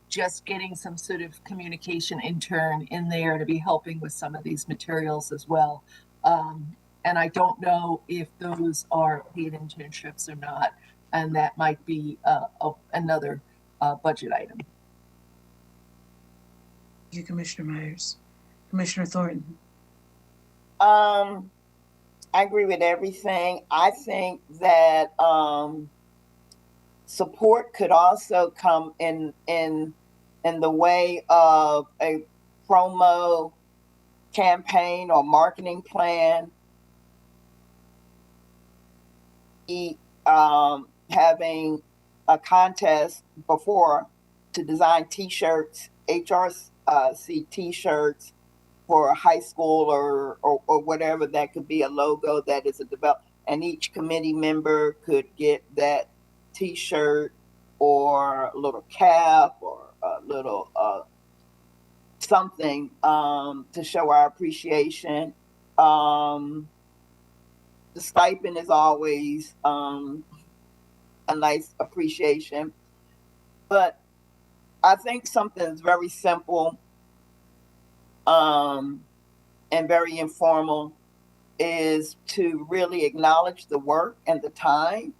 just getting some sort of communication intern in there to be helping with some of these materials as well. And I don't know if those are paid internships or not, and that might be another budget item. Thank you, Commissioner Myers. Commissioner Thornton. I agree with everything. I think that support could also come in the way of a promo campaign or marketing plan. Having a contest before to design T-shirts, HRC T-shirts for high school or whatever. That could be a logo that is a develop, and each committee member could get that T-shirt or a little cap or a little something to show our appreciation. The stipend is always a nice appreciation, but I think something that's very simple and very informal is to really acknowledge the work and the time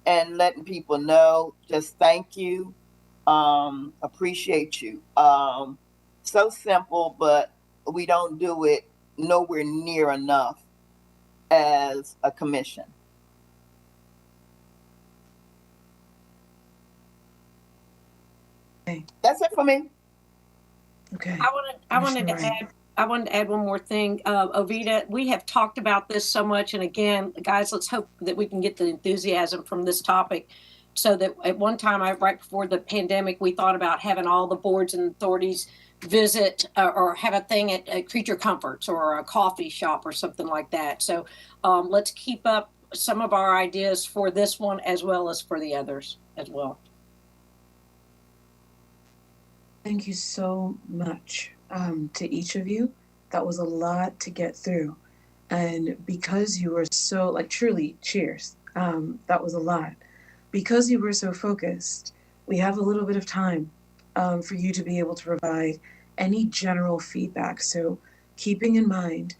and letting people know, just thank you, appreciate you. So simple, but we don't do it nowhere near enough as a commission. Okay. That's it for me. Okay. I wanted to add one more thing. Ovita, we have talked about this so much, and again, guys, let's hope that we can get the enthusiasm from this topic. So that at one time, right before the pandemic, we thought about having all the boards and authorities visit or have a thing at Creature Comforts or a coffee shop or something like that. So let's keep up some of our ideas for this one as well as for the others as well. Thank you so much to each of you. That was a lot to get through. And because you were so, truly, cheers. That was a lot. Because you were so focused, we have a little bit of time for you to be able to provide any general feedback. So keeping in mind,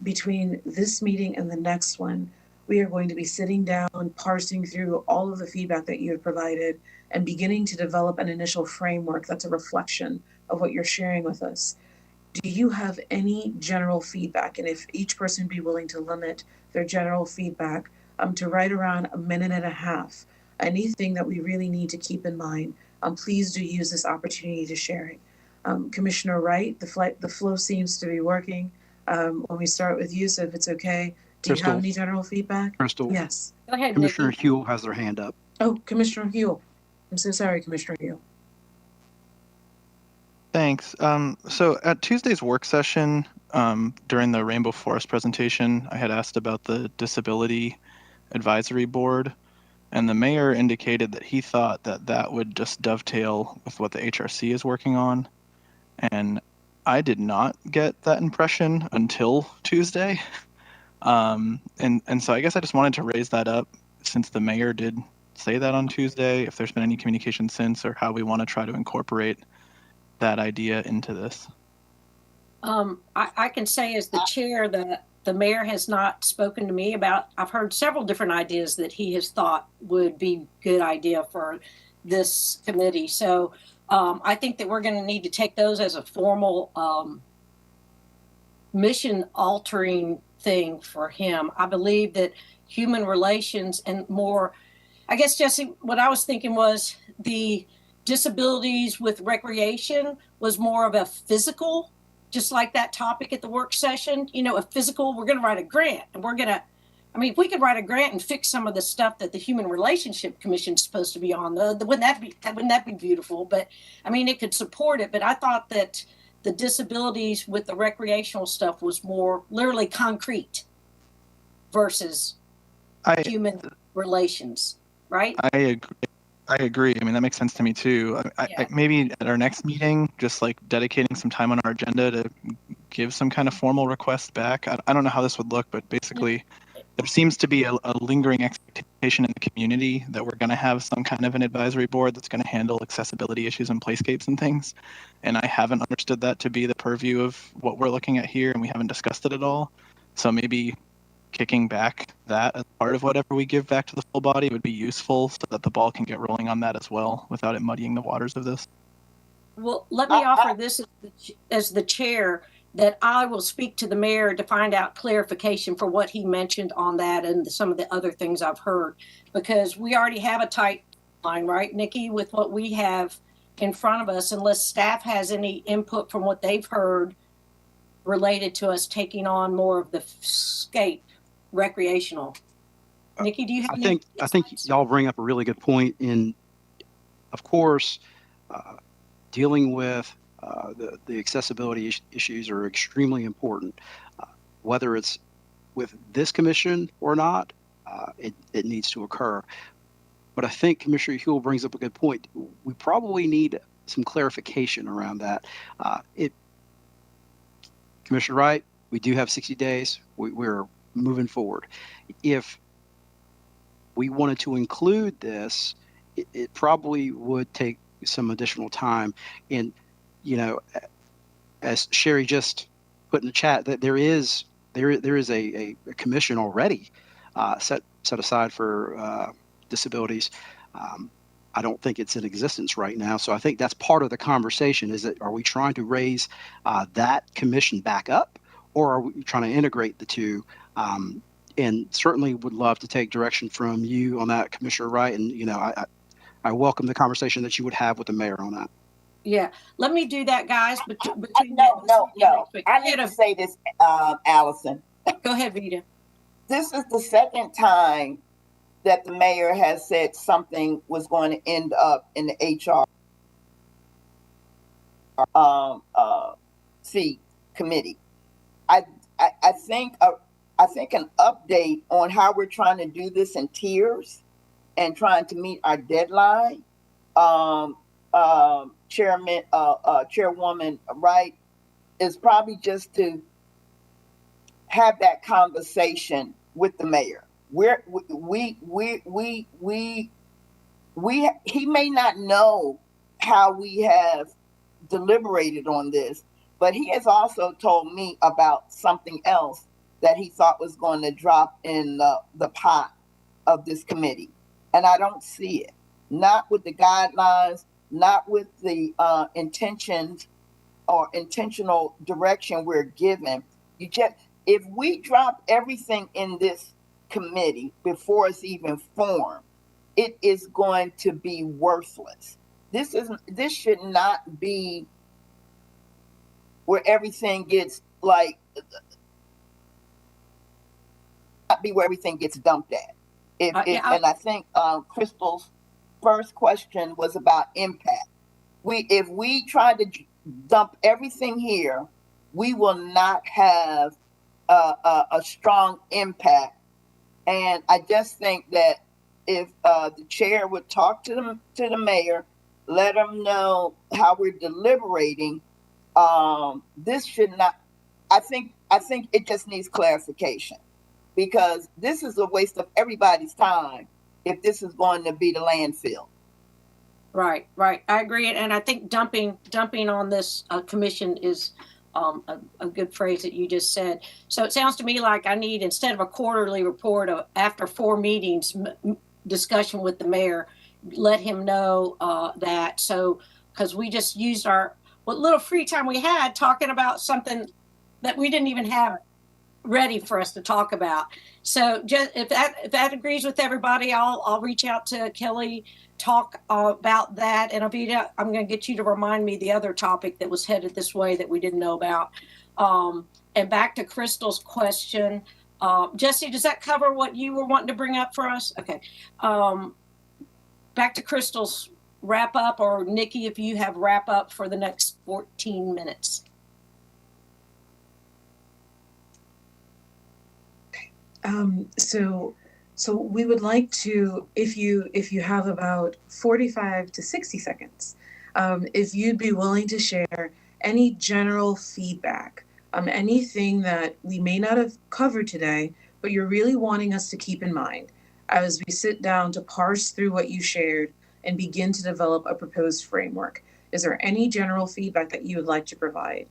between this meeting and the next one, we are going to be sitting down, parsing through all of the feedback that you have provided and beginning to develop an initial framework that's a reflection of what you're sharing with us. Do you have any general feedback? And if each person be willing to limit their general feedback to right around 1.5 minutes, anything that we really need to keep in mind, please do use this opportunity to share it. Commissioner Wright, the flow seems to be working. When we start with you, so if it's okay, do you have any general feedback? Crystal. Yes. Go ahead, Commissioner Nikki. Huell has their hand up. Oh, Commissioner Huell. I'm so sorry, Commissioner Huell. Thanks. So at Tuesday's work session, during the Rainbow Forest presentation, I had asked about the Disability Advisory Board, and the mayor indicated that he thought that that would just dovetail with what the HRC is working on. And I did not get that impression until Tuesday. And so I guess I just wanted to raise that up since the mayor did say that on Tuesday, if there's been any communication since, or how we want to try to incorporate that idea into this. I can say as the chair that the mayor has not spoken to me about. I've heard several different ideas that he has thought would be good idea for this committee. So I think that we're going to need to take those as a formal mission altering thing for him. I believe that human relations and more, I guess, Jesse, what I was thinking was the disabilities with recreation was more of a physical, just like that topic at the work session, a physical, we're going to write a grant and if we could write a grant and fix some of the stuff that the Human Relationship Commission is supposed to be on, wouldn't that be beautiful? But it could support it. But I thought that the disabilities with the recreational stuff was more literally concrete versus human relations, right? I I agree. I mean, that makes sense to me too. Yeah. Maybe at our next meeting, just like dedicating some time on our agenda to give some kind of formal request back. I don't know how this would look, but basically, there seems to be a lingering expectation in the community that we're going to have some kind of an advisory board that's going to handle accessibility issues and playscapes and things. And I haven't understood that to be the purview of what we're looking at here, and we haven't discussed it at all. So maybe kicking back that as part of whatever we give back to the full body would be useful so that the ball can get rolling on that as well without it muddying the waters of this. Well, let me offer this as the chair, that I will speak to the mayor to find out clarification for what he mentioned on that and some of the other things I've heard, because we already have a tight line, right, Nikki, with what we have in front of us, unless staff has any input from what they've heard related to us taking on more of the scape recreational. Nikki, do you have I think y'all bring up a really good point. In, of course, dealing with the accessibility issues are extremely important. Whether it's with this commission or not, it needs to occur. But I think Commissioner Huell brings up a good point. We probably need some clarification around that. Commissioner Wright, we do have 60 days. We're moving forward. If we wanted to include this, it probably would take some additional time. And, you know, as Sherry just put in the chat, that there is a commission already set aside for disabilities. I don't think it's in existence right now. So I think that's part of the conversation, is that, are we trying to raise that commission back up, or are we trying to integrate the two? And certainly would love to take direction from you on that, Commissioner Wright. And, you know, I welcome the conversation that you would have with the mayor on that. Yeah, let me do that, guys. No. I need to say this, Allison. Go ahead, Vita. This is the second time that the mayor has said something was going to end up in the HR committee. I think an update on how we're trying to do this in tiers and trying to meet our deadline. Chairwoman Wright, is probably just to have that conversation with the mayor. He may not know how we have deliberated on this, but he has also told me about something else that he thought was going to drop in the pot of this committee. And I don't see it. Not with the guidelines, not with the intentions or intentional direction we're given. If we drop everything in this committee before it's even formed, it is going to be worthless. This should not be where everything gets dumped at. And I think Crystal's first question was about impact. If we try to dump everything here, we will not have a strong impact. And I just think that if the chair would talk to the mayor, let him know how we're deliberating, this should not. I think it just needs clarification, because this is a waste of everybody's time if this is going to be the landfill. Right. I agree, and I think dumping on this commission is a good phrase that you just said. So it sounds to me like I need, instead of a quarterly report, after 4 meetings, discussion with the mayor, let him know that. So, because we just used what little free time we had talking about something that we didn't even have ready for us to talk about. So just if that agrees with everybody, I'll reach out to Kelly, talk about that. And Avita, I'm going to get you to remind me the other topic that was headed this way that we didn't know about. And back to Crystal's question, Jesse, does that cover what you were wanting to bring up for us? Okay. Back to Crystal's wrap up, or Nikki, if you have wrap up for the next 14 minutes. So we would like to, if you have about 45 to 60 seconds, if you'd be willing to share any general feedback, anything that we may not have covered today, but you're really wanting us to keep in mind as we sit down to parse through what you shared and begin to develop a proposed framework. Is there any general feedback that you would like to provide?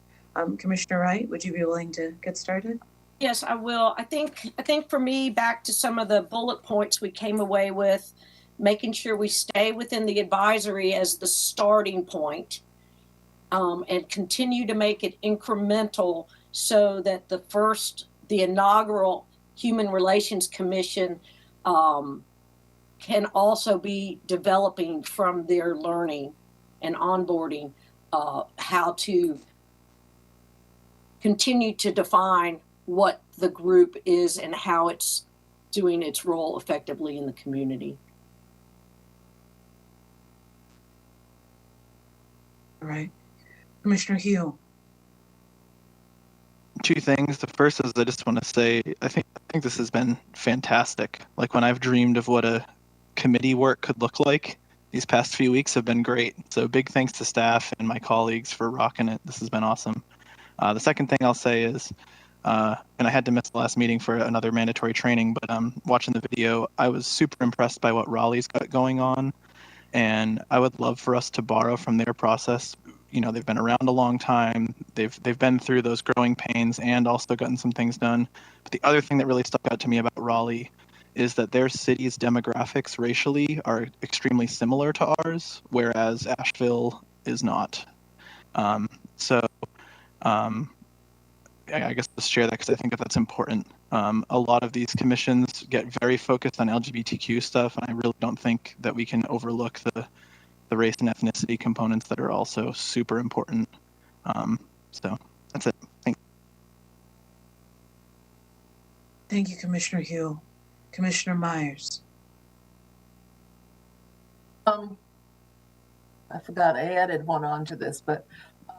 Commissioner Wright, would you be willing to get started? Yes, I will. I think for me, back to some of the bullet points we came away with, making sure we stay within the advisory as the starting point, and continue to make it incremental so that the inaugural Human Relations Commission can also be developing from their learning and onboarding how to continue to define what the group is and how it's doing its role effectively in the community. All right. Commissioner Hugh. Two things. The first is I just want to say I think this has been fantastic. Like when I've dreamed of what a committee work could look like, these past few weeks have been great. So big thanks to staff and my colleagues for rocking it. This has been awesome. The second thing I'll say is, and I had to miss the last meeting for another mandatory training, but watching the video, I was super impressed by what Raleigh's got going on, and I would love for us to borrow from their process. You know, they've been around a long time. They've been through those growing pains and also gotten some things done. But the other thing that really stuck out to me about Raleigh is that their city's demographics racially are extremely similar to ours, whereas Asheville is not. I guess let's share that because I think that's important. A lot of these commissions get very focused on LGBTQ stuff, and I really don't think that we can overlook the race and ethnicity components that are also super important. So that's it. Thanks. Thank you, Commissioner Hill. Commissioner Myers. I forgot I added one onto this, but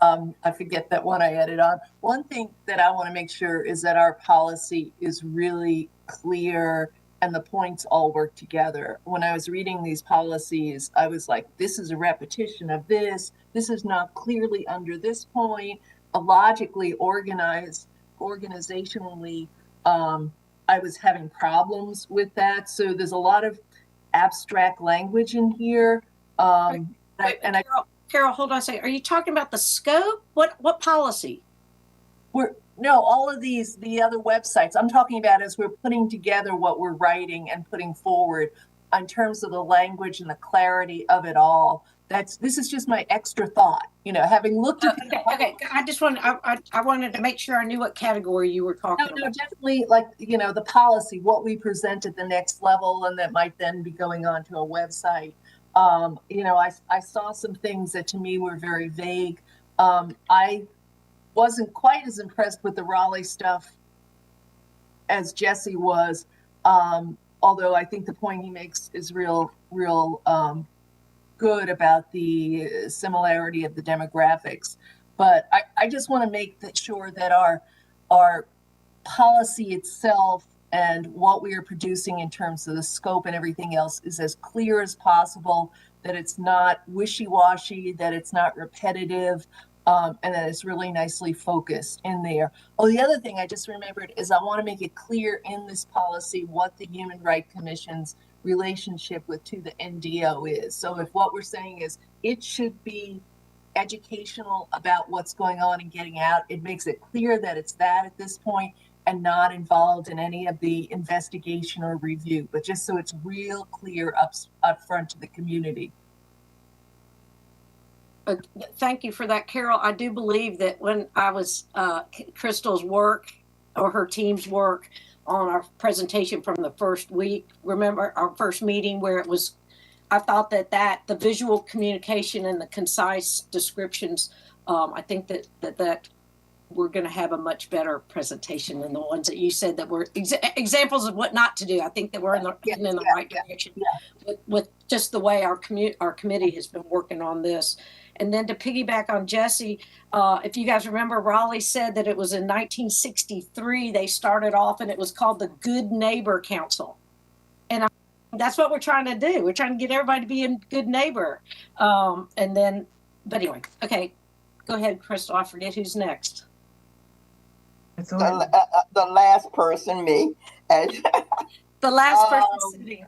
I forget that one I added on. One thing that I want to make sure is that our policy is really clear and the points all work together. When I was reading these policies, I was like, this is a repetition of this. This is not clearly under this point. Logically organized, organizationally, I was having problems with that. So there's a lot of abstract language in here. Carol, hold on a second. Are you talking about the scope? What policy? No, all of the other websites I'm talking about as we're putting together what we're writing and putting forward in terms of the language and the clarity of it all. This is just my extra thought, having looked at okay. I wanted to make sure I knew what category you were talking about. No, definitely the policy, what we present at the next level, and that might then be going on to a website. I saw some things that to me were very vague. I wasn't quite as impressed with the Raleigh stuff as Jesse was, although I think the point he makes is real good about the similarity of the demographics. But I just want to make sure that our policy itself and what we are producing in terms of the scope and everything else is as clear as possible, that it's not wishy-washy, that it's not repetitive, and that it's really nicely focused in there. Oh, the other thing I just remembered is I want to make it clear in this policy what the Human Rights Commission's relationship to the NDO is. So if what we're saying is it should be educational about what's going on and getting out, it makes it clear that it's that at this point and not involved in any of the investigation or review, but just so it's real clear up front to the community. Thank you for that, Carol. I do believe that when I was Crystal's work or her team's work on our presentation from the first week, remember our first meeting where I thought that the visual communication and the concise descriptions, I think that we're going to have a much better presentation than the ones that you said that were examples of what not to do. I think that we're in the right direction with just the way our committee has been working on this. And then to piggyback on Jesse, if you guys remember, Raleigh said that it was in 1963 they started off, and it was called the Good Neighbor Council. That's what we're trying to do. We're trying to get everybody to be a good neighbor. But anyway, okay, go ahead, Crystal. I forget who's next. The last person, me. The last person sitting.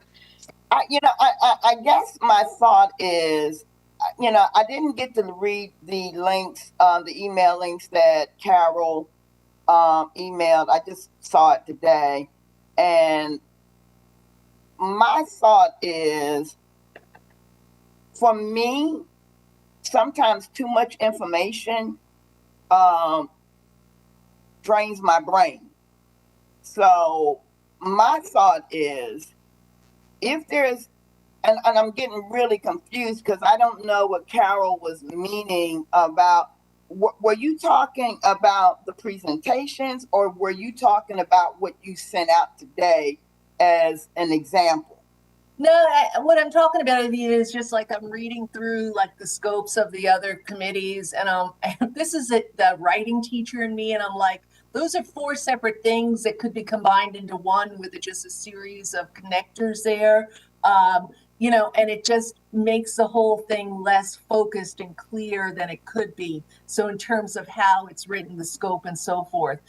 I guess my thought is, I didn't get to read the links, the email links that Carol emailed. I just saw it today. And my thought is, for me, sometimes too much information drains my brain. So my thought is, if there's, and I'm getting really confused because I don't know what Carol was meaning about. Were you talking about the presentations, or were you talking about what you sent out today as an example? No, what I'm talking about is just like I'm reading through like the scopes of the other committees, and this is the writing teacher in me, and I'm like, those are 4 separate things that could be combined into one with just a series of connectors there. And it just makes the whole thing less focused and clear than it could be. So in terms of how it's written, the scope and so forth.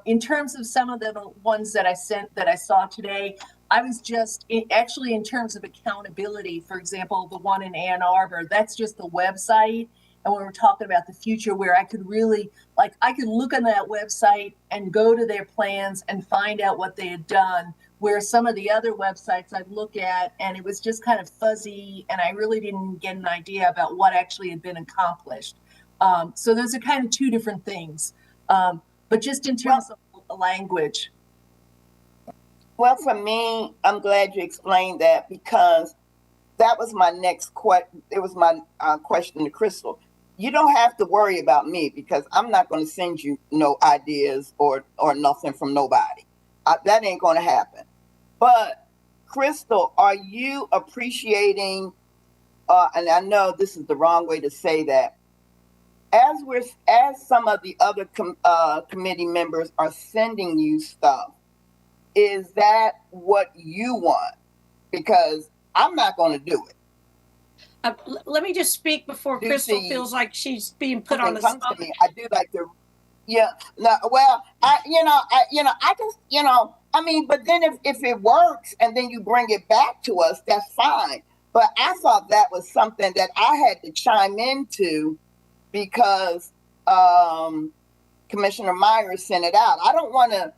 In terms of some of the ones that I saw today, I was just actually in terms of accountability, for example, the one in Ann Arbor, that's just the website. And when we're talking about the future, where I could really, I could look on that website and go to their plans and find out what they had done, where some of the other websites I'd look at and it was just kind of fuzzy and I really didn't get an idea about what actually had been accomplished. So those are kind of 2 different things. But just in terms of language. Well, for me, I'm glad you explained that, because that was my next question. It was my question to Crystal. You don't have to worry about me, because I'm not going to send you no ideas or nothing from nobody. That ain't going to happen. But Crystal, are you appreciating, and I know this is the wrong way to say that, as some of the other committee members are sending you stuff, is that what you want? Because I'm not going to do it. Let me just speak before Crystal feels like she's being put on the spot. spot. I do like to, yeah. No, well, I just, I mean, but then if it works and then you bring it back to us, that's fine. But I thought that was something that I had to chime into, because Commissioner Myers sent it out. I don't want to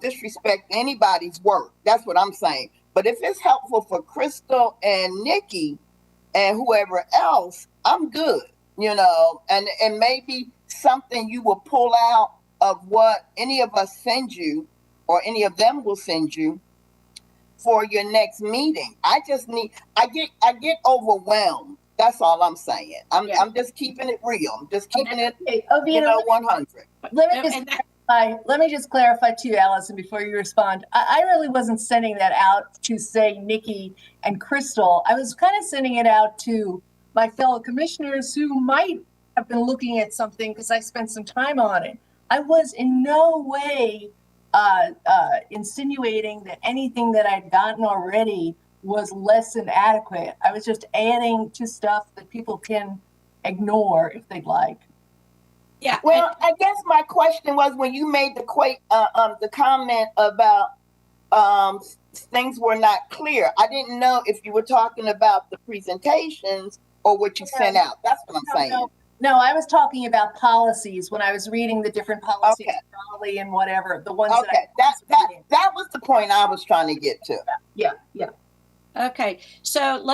disrespect anybody's work. That's what I'm saying. But if it's helpful for Crystal and Nikki and whoever else, I'm good, and maybe something you will pull out of what any of us send you, or any of them will send you for your next meeting. I get overwhelmed. That's all I'm saying. I'm just keeping it real. I'm just keeping it, 100. Let me just clarify too, Allison, before you respond. I really wasn't sending that out to say Nikki and Crystal. I was kind of sending it out to my fellow commissioners who might have been looking at something, because I spent some time on it. I was in no way insinuating that anything that I'd gotten already was less than adequate. I was just adding to stuff that people can ignore if they'd like. Yeah. Well, I guess my question was, when you made the comment about things were not clear, I didn't know if you were talking about the presentations or what you sent out. That's what I'm saying. No, I was talking about policies when I was reading the different policies, Raleigh and whatever, the ones that was the point I was trying to get to. Yeah. Okay, so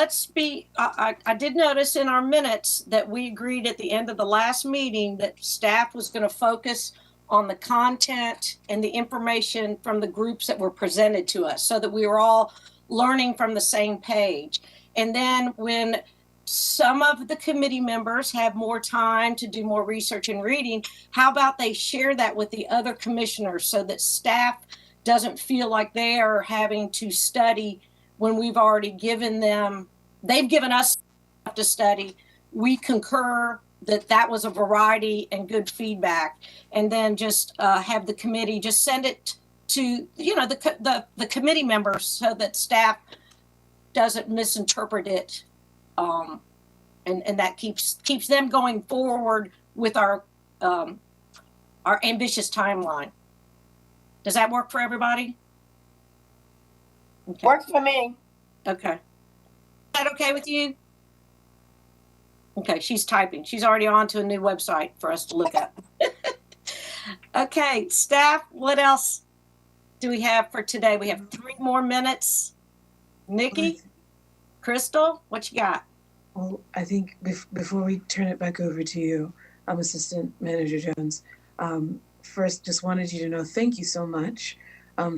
I did notice in our minutes that we agreed at the end of the last meeting that staff was going to focus on the content and the information from the groups that were presented to us, so that we were all learning from the same page. And then when some of the committee members have more time to do more research and reading, how about they share that with the other commissioners, so that staff doesn't feel like they are having to study when we've already they've given us stuff to study. We concur that was a variety and good feedback, and then just have the committee just send it to the committee members, so that staff doesn't misinterpret it, and that keeps them going forward with our ambitious timeline. Does that work for everybody? Okay. Works for me. Okay. Is that okay with you? Okay, she's typing. She's already on to a new website for us to look at. Okay, staff, what else do we have for today? We have 3 more minutes. Nikki, Crystal, what you got? Well, I think before we turn it back over to you, Assistant Manager Jones, first just wanted you to know thank you so much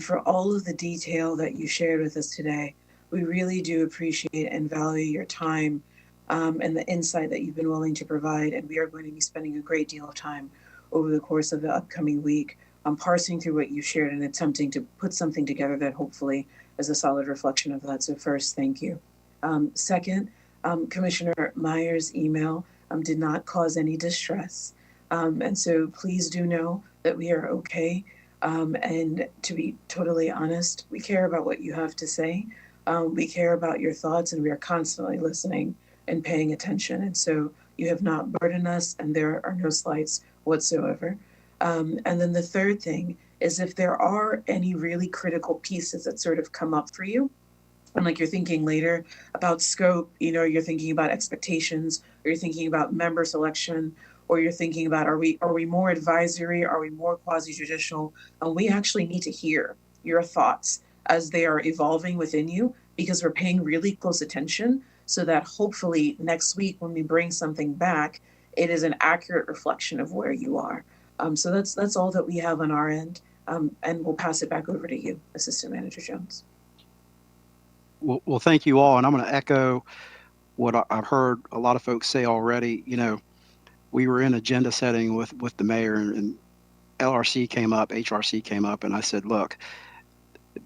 for all of the detail that you shared with us today. We really do appreciate and value your time and the insight that you've been willing to provide. And we are going to be spending a great deal of time over the course of the upcoming week parsing through what you shared and attempting to put something together that hopefully is a solid reflection of that. So first, thank you. Second, Commissioner Meyer's email did not cause any distress. And so please do know that we are okay. And to be totally honest, we care about what you have to say. We care about your thoughts, and we are constantly listening and paying attention. And so you have not burdened us, and there are no slights whatsoever. And then the third thing is, if there are any really critical pieces that sort of come up for you, and like you're thinking later about scope, you're thinking about expectations, or you're thinking about member selection, or you're thinking about, are we more advisory? Are we more quasi-judicial? We actually need to hear your thoughts as they are evolving within you, because we're paying really close attention so that hopefully next week when we bring something back, it is an accurate reflection of where you are. So that's all that we have on our end. And we'll pass it back over to you, Assistant Manager Jones. Well, thank you all. And I'm going to echo what I've heard a lot of folks say already. We were in agenda setting with the mayor, and LRC came up, HRC came up, and I said, look,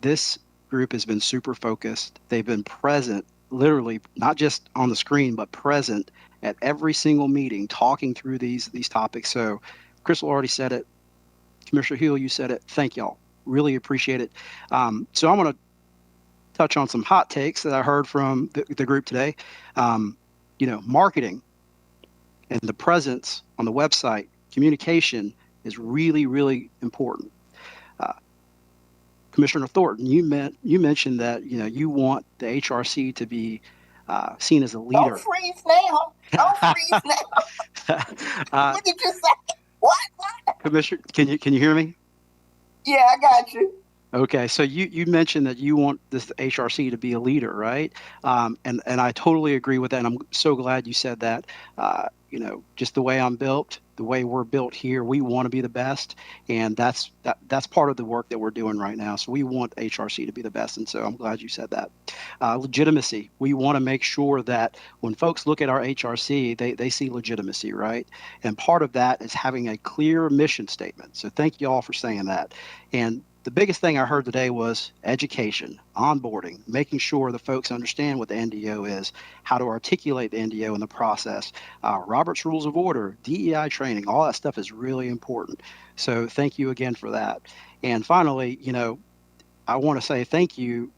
this group has been super focused. They've been present, literally, not just on the screen, but present at every single meeting, talking through these topics. So Crystal already said it. Commissioner Hill, you said it. Thank y'all. Really appreciate it. So I'm going to touch on some hot takes that I heard from the group today. Marketing and the presence on the website, communication is really, really important. Commissioner Thornton, you mentioned that you want the HRC to be seen as a leader. Don't freeze now. Don't freeze now. What did you say? What? Commissioner, can you hear me? Yeah, I got you. Okay, so you mentioned that you want this HRC to be a leader, right? And I totally agree with that. And I'm so glad you said that. Just the way I'm built, the way we're built here, we want to be the best, and that's part of the work that we're doing right now. So we want HRC to be the best, and so I'm glad you said that. Legitimacy, we want to make sure that when folks look at our HRC, they see legitimacy, right? And part of that is having a clear mission statement. So thank you all for saying that. And the biggest thing I heard today was education, onboarding, making sure the folks understand what the NDO is, how to articulate the NDO in the process, Robert's Rules of Order, DEI training, all that stuff is really important. So thank you again for that. And finally, I want to say thank you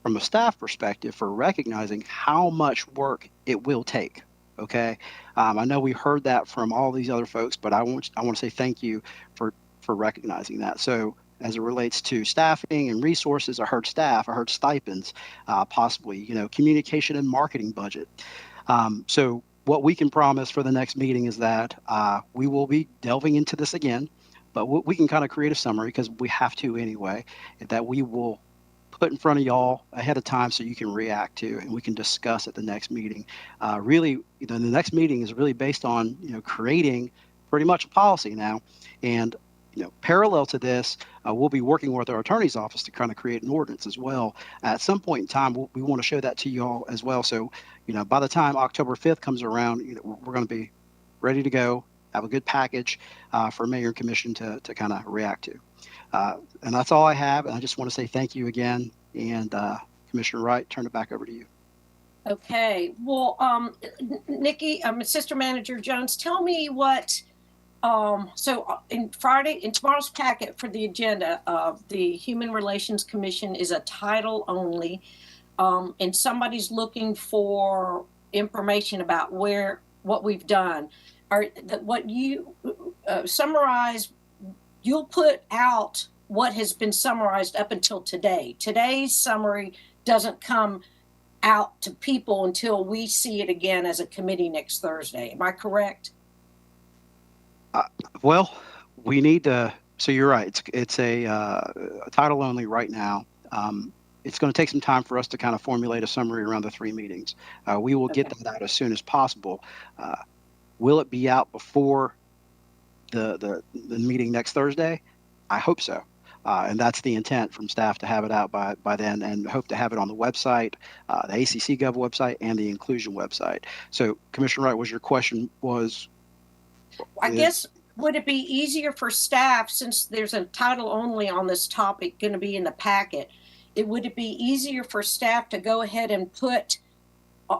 from a staff perspective for recognizing how much work it will take. Okay. I know we heard that from all these other folks, but I want to say thank you for recognizing that. So as it relates to staffing and resources, I heard staff, I heard stipends, possibly, communication and marketing budget. So what we can promise for the next meeting is that we will be delving into this again, but we can kind of create a summary, because we have to anyway, that we will put in front of y'all ahead of time so you can react to, and we can discuss at the next meeting. Really, the next meeting is really based on, creating pretty much a policy now. And parallel to this, we'll be working with our attorney's office to kind of create an ordinance as well. At some point in time, we want to show that to you all as well. So, by the time October 5th comes around, we're going to be ready to go, have a good package for Mayor and Commission to kind of react to. And that's all I have. And I just want to say thank you again. And Commissioner Wright, turn it back over to you. Okay. Well, Nikki, Assistant Manager Jones, tell me what. So in tomorrow's packet for the agenda, the Human Relations Commission is a title only. and somebody's looking for information about what we've done, or what you summarize, you'll put out what has been summarized up until today. Today's summary doesn't come out to people until we see it again as a committee next Thursday. Am I correct? Well, we need to. So you're right. It's a title only right now. It's going to take some time for us to kind of formulate a summary around the 3 meetings. We will get that out as soon as possible. Will it be out before the meeting next Thursday? I hope so. And that's the intent from staff, to have it out by then, and hope to have it on the website, the ACC Gov website, and the inclusion website. So, Commissioner Wright, your question was? I guess, would it be easier for staff, since there's a title only on this topic going to be in the packet, would it be easier for staff to go ahead and put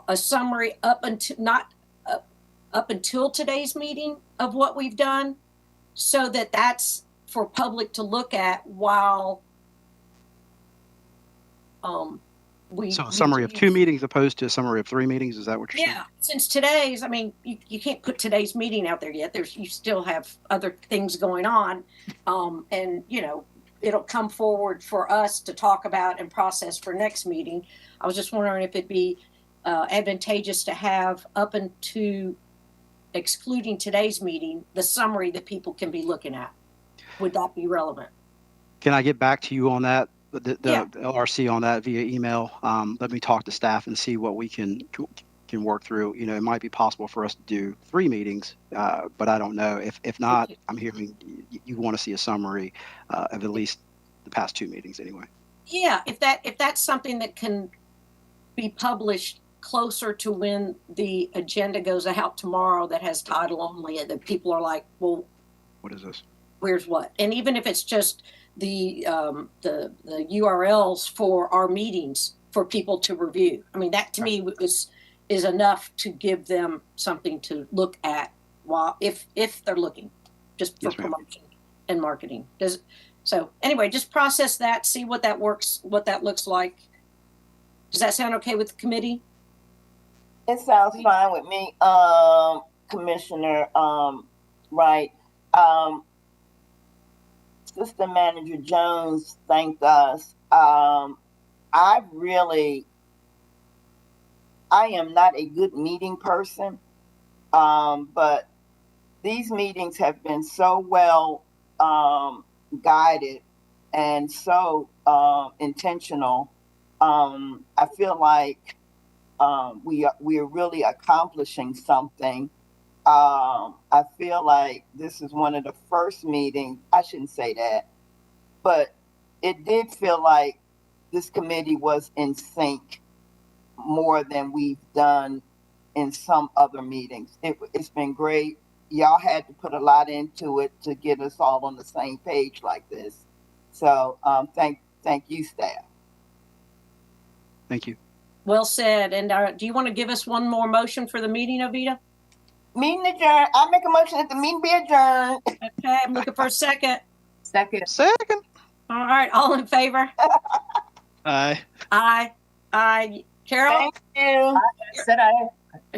a summary up until today's meeting of what we've done, so that that's for public to look at while So a summary of 2 meetings opposed to a summary of 3 meetings? Is that what you're saying? Yeah, since today's, I mean, you can't put today's meeting out there yet. You still have other things going on. And, it'll come forward for us to talk about and process for next meeting. I was just wondering if it'd be advantageous to have up into excluding today's meeting, the summary that people can be looking at. Would that be relevant? Can I get back to you on that? The Yeah. LRC on that via email. Let me talk to staff and see what we can work through. It might be possible for us to do 3 meetings, but I don't know. If not, I'm hearing you want to see a summary of at least the past 2 meetings anyway. Yeah, if that's something that can be published closer to when the agenda goes out tomorrow, that has title only, and that people are like, well, what is this? Where's what? And even if it's just the URLs for our meetings for people to review. I mean, that to me is enough to give them something to look at while if they're looking, just for promotion and marketing. So anyway, just process that, see what that looks like. Does that sound okay with the committee? It sounds fine with me, Commissioner Wright. Assistant Manager Jones thanked us. I am not a good meeting person, but these meetings have been so well guided and so intentional. I feel like we are really accomplishing something. I feel like this is one of the first meetings, I shouldn't say that, but it did feel like this committee was in sync more than we've done in some other meetings. It's been great. Y'all had to put a lot into it to get us all on the same page like this. So thank you, staff. Thank you. Well said. And do you want to give us one more motion for the meeting, Ovita? Meeting adjourned. I make a motion that the meeting be adjourned. Okay, I'm looking for a second. Second. All right, all in favor? Aye. Aye. Carol? Thank you. Said I.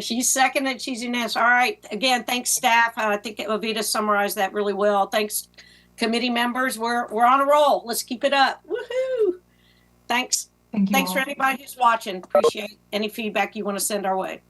She's seconded. She's unanimous. All right. Again, thanks, staff. I think Ovita summarized that really well. Thanks, committee members. We're on a roll. Let's keep it up. Woohoo! Thanks. Thank you. Thanks for anybody who's watching. Appreciate any feedback you want to send our way.